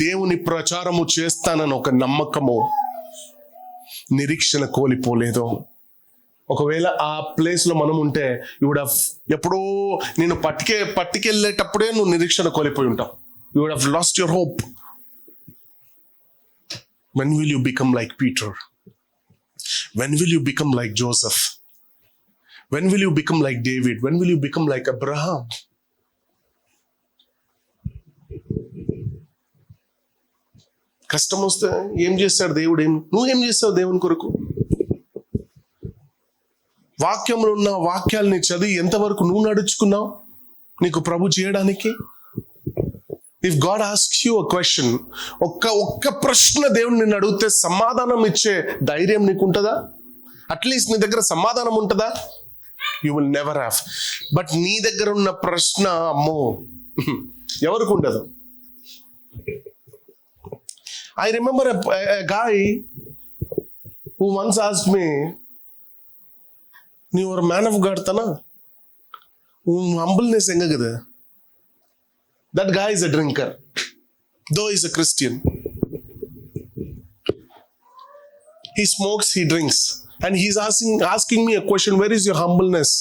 దేవుని ప్రచారము చేస్తానని ఒక నమ్మకము, నిరీక్షణ కోల్పోలేదు. ఒకవేళ ఆ ప్లేస్ లో మనం ఉంటే వుడ్ హావ్ ఎప్పుడో నేను పట్టుకెళ్ళేటప్పుడే నువ్వు నిరీక్షణ కోల్పోయి ఉంటావు. You would have lost your hope. When will you become like Peter? When will you become like Joseph? When will you become like David? When will you become like Abraham? కష్టం వస్తే ఏం చేస్తాడు దేవుడు? నువ్వేం చేస్తావు దేవుని కొరకు? వాక్యంలో ఉన్న వాక్యాలని చదివి ఎంతవరకు నువ్వు నడుచుకున్నావు నీకు ప్రభు చేయడానికి? If God asks you a question, ఒక్క ప్రశ్న దేవుడు నిన్ను అడిగితే సమాధానం ఇచ్చే ధైర్యం నీకు ఉంటుందా? అట్లీస్ట్ నీ దగ్గర సమాధానం ఉంటుందా? You will never have. But నీ దగ్గర ఉన్న ప్రశ్న అమ్మో ఎవరికి ఉండదు. I remember a guy who once asked me, நீ ஒரு மேன் ஆஃப் காட் தானா, உன் ஹம்பிள்னஸ் எங்க இருக்குது? That guy is a drinker, though he's a Christian. He smokes, he drinks, and he's asking me a question, where is your humbleness?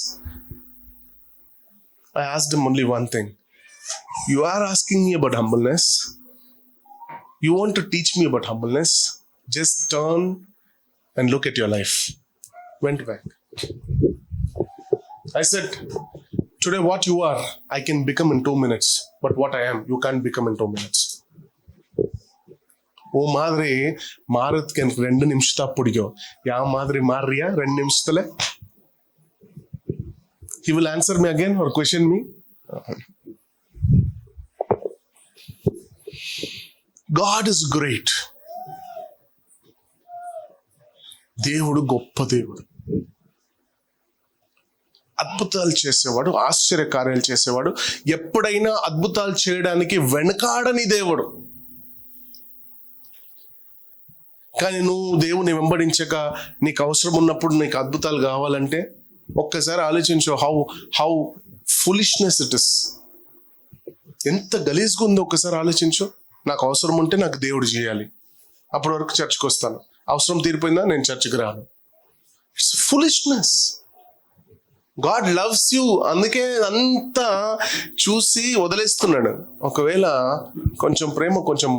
I asked him only one thing. You are asking me about humbleness. You want to teach me about humbleness? Just turn and look at your life. Went back. I said, today what you are, I can become in 2 minutes. But what I am, you can't become in 2 minutes. ஓ மாதிரி மாறதுக்கு எனக்கு 2 நிமிஷம் தான் பிடிக்கும். யா மாதிரி மாறியா 2 நிமிஷத்துல? He will answer me again or question me. God is great. దేవుడు గొప్ప దేవుడు, అద్భుతాలు చేసేవాడు, ఆశ్చర్య కార్యాలు చేసేవాడు, ఎప్పుడైనా అద్భుతాలు చేయడానికి వెనకాడని దేవుడు. కానీ నువ్వు దేవుని వెంబడించక నీకు అవసరం ఉన్నప్పుడు నీకు అద్భుతాలు కావాలంటే ఒక్కసారి ఆలోచించు. How foolishness it is. ఎంత గలీజ్గా ఉందో ఒక్కసారి ఆలోచించు. నాకు అవసరం ఉంటే నాకు దేవుడు చేయాలి, అప్పటి వరకు చర్చ్కి వస్తాను. అవసరం తీరిపోయిందా నేను చర్చ్కి రాను. It's foolishness. God loves you, అందుకే అంతా చూసి వదిలేస్తున్నాడు. ఒకవేళ కొంచెం ప్రేమ కొంచెం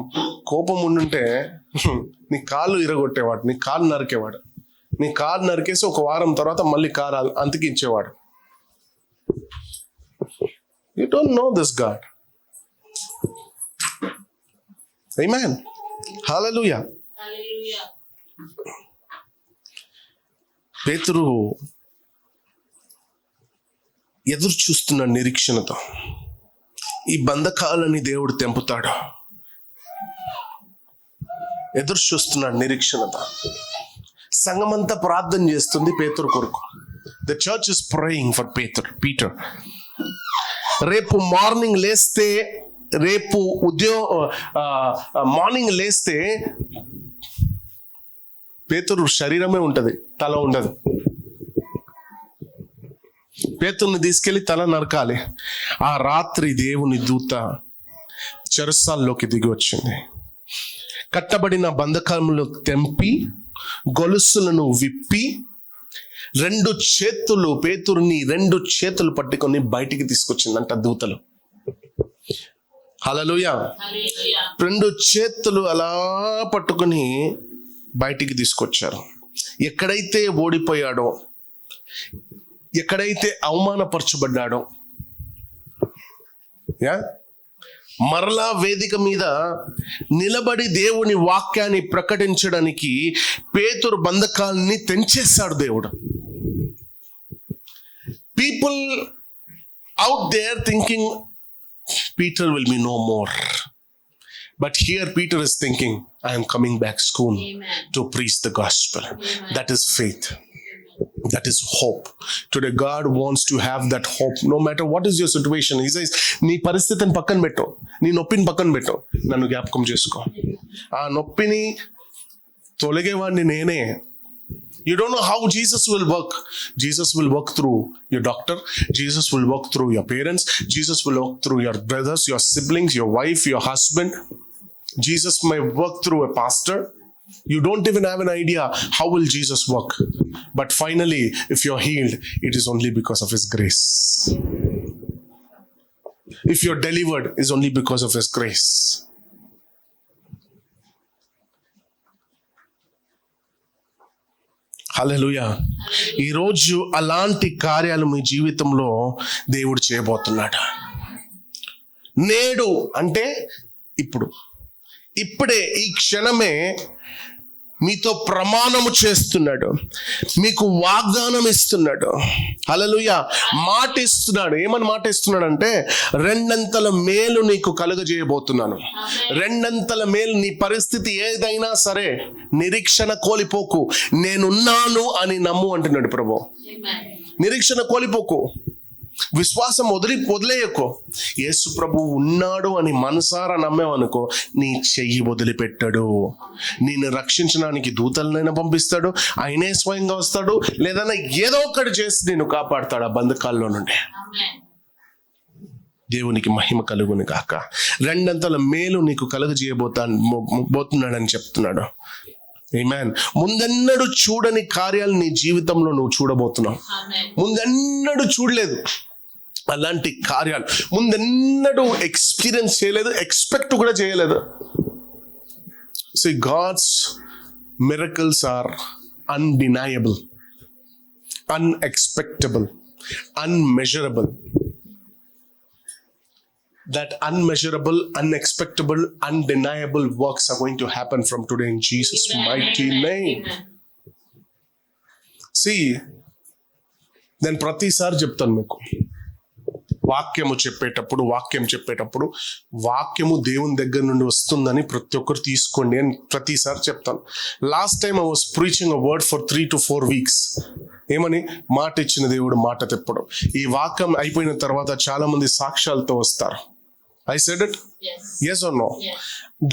కోపం ఉండుంటే నీ కాళ్ళు ఇరగొట్టేవాడు, నీ కాళ్ళు నరికేవాడు. నీ కాళ్ళు నరికేసి ఒక వారం తర్వాత మళ్ళీ కాలు అంతికించేవాడు. You don't know this God. ఆమేన్. హల్లెలూయా. హల్లెలూయా. పేతురు ఎదురు చూస్తున్నాడు నిరీక్షణతో. ఈ బంధకాలని దేవుడు తెంపుతాడు. ఎదురు చూస్తున్నాడు నిరీక్షణతో. సంఘమంతా ప్రార్థన చేస్తుంది పేతురు కొరకు. The church is praying for Peter. రేపు మార్నింగ్ లేస్తే, మార్నింగ్ లేస్తే పేతురు శరీరమే ఉంటది, తల ఉండదు. పేతుర్ని తీసుకెళ్లి తల నరకాలి. ఆ రాత్రి దేవుని దూత చెరసాల్లోకి దిగి వచ్చింది. కట్టబడిన బంధకాలను తెంపి గొలుసులను విప్పి 2 చేతులు పేతురుని 2 చేతులు పట్టుకొని బయటికి తీసుకొచ్చిందంట దూతలు. హల్లెలూయా. 2 చేతులు అలా పట్టుకొని బయటికి తీసుకొచ్చారు. ఎక్కడైతే ఓడిపోయాడో, ఎక్కడైతే అవమానపరచబడ్డాడో, మరలా వేదిక మీద నిలబడి దేవుని వాక్యాన్ని ప్రకటించడానికి పేతురు బంధకాల్ని తెంచేశాడు దేవుడు. People out there thinking Peter will be no more. But here Peter is thinking, I am coming back soon. Amen. To preach the gospel. Amen. That is faith. That is hope. Today God wants to have that hope no matter what is your situation. He says, నీ పరిస్థితిని పక్కన పెట్టు, నీ నొప్పిని పక్కన పెట్టు, నన్ను జ్ఞాపకం చేసుకో. ఆ నొప్పిని తొలగేవాడిని నేనే. You don't know how Jesus will work. Jesus will work through your doctor. Jesus will work through your parents. Jesus will work through your brothers, your siblings, your wife, your husband. Jesus may work through a pastor. You don't even have an idea how will Jesus work. But finally, if you're healed, it is only because of His grace. If you're delivered, it's only because of His grace. హల్లెలూయా. ఈరోజు అలాంటి కార్యాలు మీ జీవితంలో దేవుడు చేయబోతున్నాడు. నేడు అంటే ఇప్పుడే, ఈ క్షణమే మీతో ప్రమాణము చేస్తున్నాడు, మీకు వాగ్దానం ఇస్తున్నాడు. హల్లెలూయా. మాట ఇస్తున్నాడు. ఏమని మాట ఇస్తున్నాడు అంటే, రెండంతల మేలు నీకు కలుగజేయబోతున్నాను. రెండంతల మేలు. నీ పరిస్థితి ఏదైనా సరే నిరీక్షణ కోల్పోకు, నేనున్నాను అని నమ్ము అంటున్నాడు ప్రభు. నిరీక్షణ కోల్పోకు, విశ్వాసం వదిలేయకు. యేసు ప్రభు ఉన్నాడు అని మనసారా నమ్మేవనుకో, నీ చెయ్యి వదిలిపెట్టాడు. నిన్ను రక్షించడానికి దూతలనైనా పంపిస్తాడు, ఆయనే స్వయంగా వస్తాడు, లేదన్నా ఏదో ఒకటి చేసి నిన్ను కాపాడుతాడు ఆ బంధకాల్లో నుండి. దేవునికి మహిమ కలుగును గాక. రెండంతల మేలు నీకు కలుగజేయబోతున్నాడని చెప్తున్నాడు. ఆమేన్. ముందెన్నడూ చూడని కార్యాలు నీ జీవితంలో నువ్వు చూడబోతున్నావు. ముందెన్నడూ చూడలేదు అలాంటి కార్యాలు, ముందెన్నడూ ఎక్స్పీరియన్స్ చేయలేదు, ఎక్స్పెక్ట్ కూడా చేయలేదు. See, God's miracles are undeniable, unexpectable, unmeasurable. That unmeasurable, unexpectable, undeniable works are going to happen from today in Jesus' mighty name. See, నేను ప్రతిసారి చెప్తాను మీకు, వాక్యం చెప్పేటప్పుడు వాక్యము దేవుని దగ్గర నుండి వస్తుందని ప్రతి ఒక్కరు తీసుకోండి అని ప్రతిసారి చెప్తాను. Last time I was preaching a word for 3 to 4 weeks. ఏమని? మాట ఇచ్చిన దేవుడు మాట తెప్పడం. ఈ వాక్యం అయిపోయిన తర్వాత చాలా మంది సాక్ష్యాలతో వస్తారు. I said it, yes or no?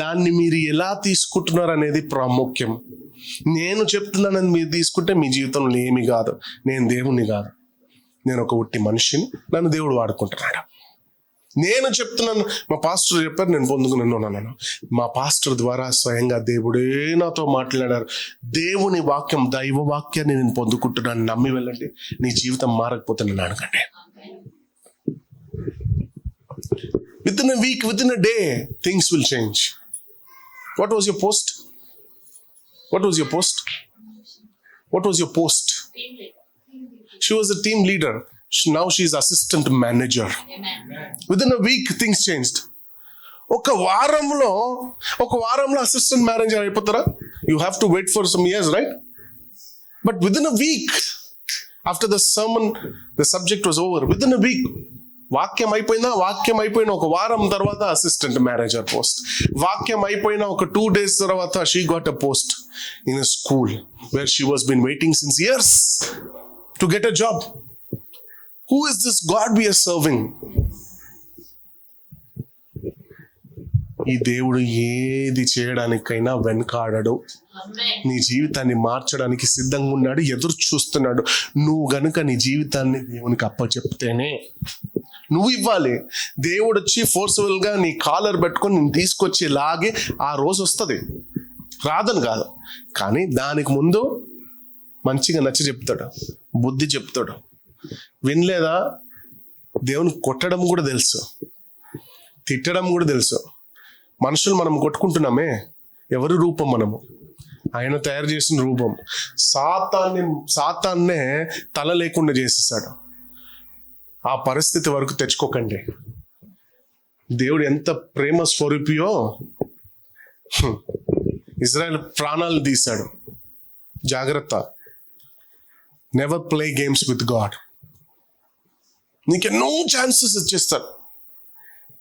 దాన్ని మీరు ఎలా తీసుకుంటున్నారు అనేది ప్రాముఖ్యం. నేను చెప్తున్నానని మీరు తీసుకుంటే మీ జీవితంలో ఏమి కాదు. నేను దేవుణ్ణి కాదు, నేను ఒక ఉట్టి మనిషిని, నన్ను దేవుడు వాడుకుంటున్నాడు. నేను చెప్తున్నాను, మా పాస్టర్ చెప్పారు, నేను పొందుకున్నాను. మా పాస్టర్ ద్వారా స్వయంగా దేవుడే నాతో మాట్లాడారు. దేవుని వాక్యం, దైవ వాక్యాన్ని నేను పొందుకుంటున్నాను, నమ్మి వెళ్ళండి. నీ జీవితం మారకపోతే నన్ను అడగండి. Within a week, within a day, things will change. What was your post? What was your post? What was your post? She was a team leader. Now she is assistant manager. Within a week, things changed. ఒక వారంలో assistant manager అయిపోతారా? You have to wait for some years, right? But within a week, after the sermon, the subject was over. Within a week, వాక్యం అయిపోయిన ఒక వారం తర్వాత assistant manager post. వాక్యం అయిపోయిన ఒక 2 days తర్వాత she got a post in a school where she was been waiting since years to get a job. Who is this God we are serving? ఈ దేవుడు ఏది చేయడానికైనా వెనకాడడు. నీ జీవితాన్ని మార్చడానికి సిద్ధంగా ఉన్నాడు, ఎదురు చూస్తున్నాడు. నువ్వు గనుక నీ జీవితాన్ని దేవునికి అప్పచెప్తేనే నువ్వు ఇవ్వాలి. దేవుడు వచ్చి ఫోర్స్ఫుల్ గా నీ కాలర్ పెట్టుకొని నేను తీసుకొచ్చి లాగే ఆ రోజు వస్తుంది, రాదని కాదు. కానీ దానికి ముందు మంచిగా నచ్చ చెప్తాడు, బుద్ధి చెప్తాడు. వినలేదా? దేవుని కొట్టడం కూడా తెలుసు, తిట్టడం కూడా తెలుసు. మనుషులు మనం కొట్టుకుంటున్నామే, ఎవరి రూపం? మనము ఆయన తయారు చేసిన రూపం. సాతాన్నే తల లేకుండా చేసేసాడు. ఆ పరిస్థితి వరకు తెచ్చుకోకండి. దేవుడు ఎంత ప్రేమ స్వరూపియో. ఇజ్రాయెల్ ప్రాణాలు తీశాడు. జాగ్రత్త, never play games with God. నీకెన్నో ఛాన్సెస్ ఇచ్చేస్తారు,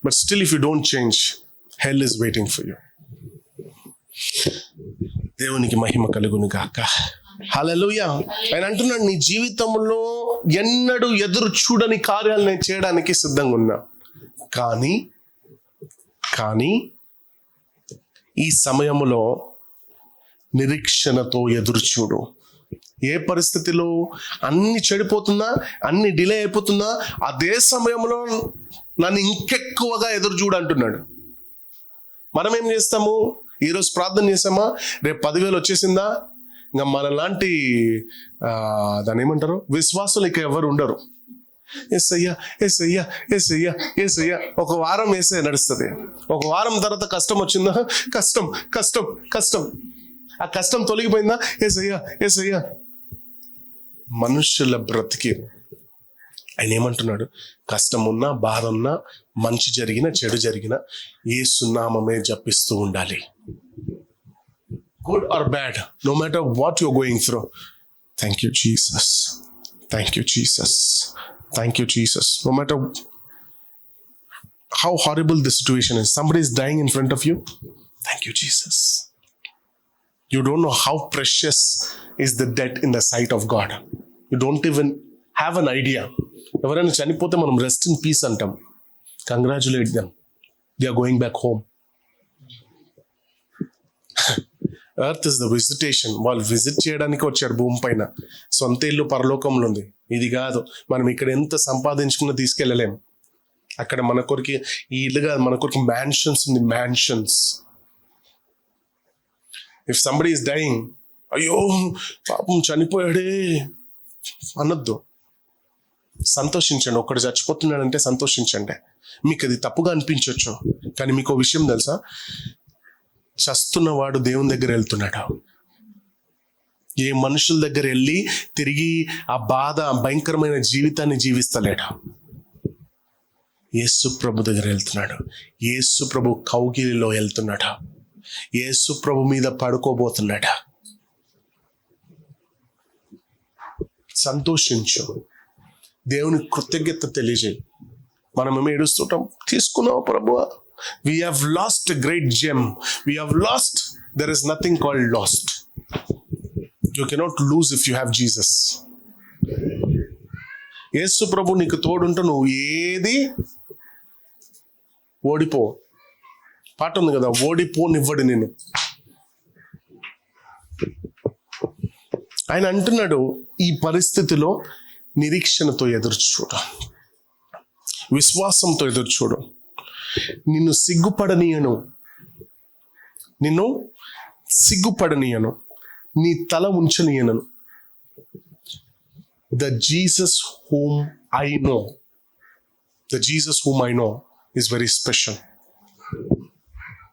but still if you don't change, hell is waiting for you. దేవునికి మహిమ కలుగును గాక. హల్లెలూయా. ఆయన అంటున్నాడు, నీ జీవితంలో ఎన్నడూ ఎదురు చూడని కార్యాలు నేను చేయడానికి సిద్ధంగా ఉన్నా. కానీ ఈ సమయంలో నిరీక్షణతో ఎదురు చూడు. ఏ పరిస్థితిలో అన్ని చెడిపోతున్నా, అన్ని డిలే అయిపోతున్నా, అదే సమయంలో నన్ను ఇంకెక్కువగా ఎదురు చూడు అంటున్నాడు. మనం ఏం చేస్తాము? ఈరోజు ప్రార్థన చేసామా, రేపు 10,000 వచ్చేసిందా? ఇంకా మనలాంటి దాన్ని ఏమంటారు, విశ్వాసులు ఇక ఎవరు ఉండరు. ఏసయ్యా ఏసయ్యా ఏసయ్యా ఏసయ్యా. ఒక వారం వేసే నడుస్తుంది. ఒక వారం తర్వాత కష్టం వచ్చిందా, కష్టం కష్టం కష్టం. ఆ కష్టం తొలగిపోయిందా, ఏసయ్యా ఏసయ్యా. మనుషుల బ్రతికి ఆయన ఏమంటున్నాడు? కష్టం ఉన్నా, బాధ ఉన్నా, మంచి జరిగినా, చెడు జరిగినా యేసు నామమే జపిస్తూ ఉండాలి. good or bad, no matter what you're going through. Thank you, Jesus. Thank you, Jesus. Thank you, Jesus. No matter how horrible the situation is, somebody is dying in front of you. Thank you, Jesus. You don't know how precious is the debt in the sight of God. You don't even have an idea. ఎవరైనా చనిపోతే మనం rest in peace అంటాం. Congratulate them, they are going back home. Earth is the visitation. వాళ్ళు visit చేయడానికి వచ్చారు భూమి పైన. సొంత ఇల్లు పరలోకంలో ఉంది. ఇది కాదు, మనం ఇక్కడ ఎంత సంపాదించుకున్నా తీసుకెళ్ళలేం. అక్కడ మన కొరికి ఈ ఇల్లు కాదు, మన కొరికి మ్యాన్షన్స్ ఉంది, mansions. If somebody is dyeing, అయ్యో పాపం చనిపోయాడే అనొద్దు. సంతోషించండి. ఒక్కడు చచ్చిపోతున్నాడంటే సంతోషించండి. మీకు అది తప్పుగా అనిపించవచ్చు, కానీ మీకు ఒక విషయం తెలుసా, చస్తున్నవాడు దేవుని దగ్గర వెళ్తున్నాడు. ఏ మనుషుల దగ్గర వెళ్ళి తిరిగి ఆ బాధ, భయంకరమైన జీవితాన్ని జీవిస్తలేడు. యేసు ప్రభు దగ్గర వెళ్తున్నాడు. యేసు ప్రభు కౌగిలిలో వెళ్తున్నాడు. యేసు ప్రభు మీద పడుకోబోతున్నాడు. సంతోషించు, దేవుని కృతజ్ఞత తెలియజేయి. మనమేమో ఏడుస్తుంటాం, తీసుకున్నావు ప్రభువా, we have lost a great gem, we have lost. There is nothing called lost. You cannot lose if you have Jesus. యేసు ప్రభు నీకు తోడుంటూ నువ్వు ఏది ఓడిపో. పాట ఉంది కదా, ఓడిపోనివ్వడు నేను. ఆయన అంటున్నాడు, ఈ పరిస్థితిలో నిరీక్షణతో ఎదురుచూడు, విశ్వాసంతో ఎదురుచూడు. నిన్ను సిగ్గుపడనీయను, నీ తల ఉంచనీయను. The Jesus whom I know is very special.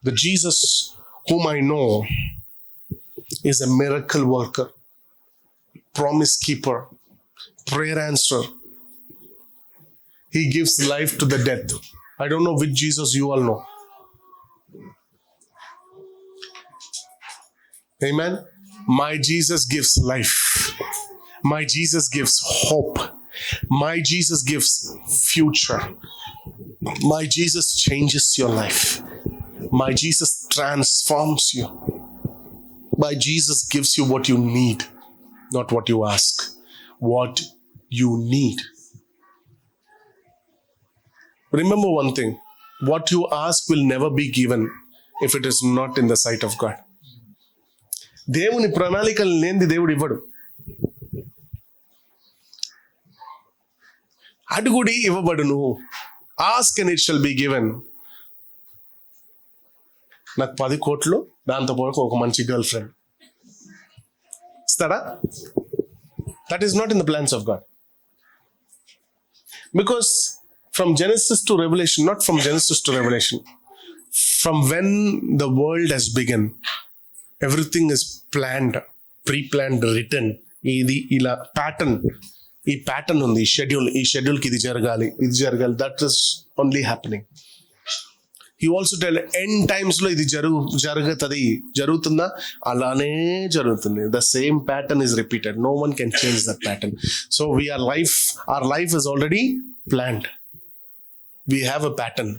The Jesus whom I know is a miracle worker, promise keeper, prayer answerer. He gives life to the death. I don't know which Jesus you all know. Amen. My Jesus gives life. My Jesus gives hope. My Jesus gives future. My Jesus changes your life. My Jesus transforms you. My Jesus gives you what you need, not what you ask. What you need. Remember one thing, what you ask will never be given if it is not in the sight of God. దేవుని ప్రణాళికలు లేనిది దేవుడు ఇవ్వడు. అడుగుడి ఇవ్వబడును, ask and it shall be given. నాకు 10 కోట్లు, దాంతో పాటు ఒక మంచి గర్ల్ ఫ్రెండ్ ఇస్తాడా? That is not in the plans of God. Because from Genesis to Revelation, not from Genesis to Revelation, from when the world has begun, everything is planned, pre-planned, written. ఇది ఇలా pattern, ఈ pattern ఉంది, ఈ షెడ్యూల్కి ఇది జరగాలి. That is only happening. He also tell end times లో ఇది జరుగుతుందా, అలానే జరుగుతుంది. The same pattern is repeated. No one can change that pattern. So our life is already planned. We have a pattern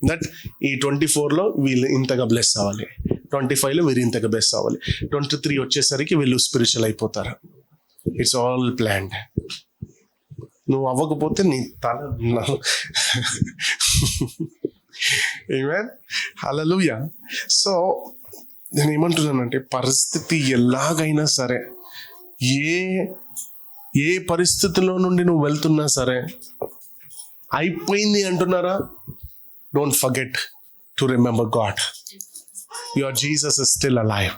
that ఈ 24లో వీళ్ళు ఇంతగా bless అవ్వాలి, 25లో వీళ్ళు ఇంతగా బ్లెస్ అవ్వాలి, 23 వచ్చేసరికి వీళ్ళు స్పిరిచువల్ అయిపోతారు. It's all planned. నువ్వు అవ్వకపోతే నీ తల. ఆమేన్, హల్లెలూయా. సో నేను ఏమంటున్నానంటే, పరిస్థితి ఎలాగైనా సరే, ఏ పరిస్థితిలో నుండి నువ్వు వెళ్తున్నా సరే, అయిపోయింది అంటున్నారా, don't forget to remember God. Your Jesus is still alive.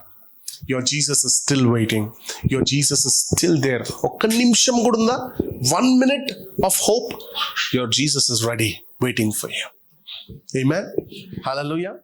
Your Jesus is still waiting. Your Jesus is still there. ఒక్క నిమిషం కూడా ఉందా? 1 minute of hope. Your Jesus is ready, waiting for you. Amen. Hallelujah.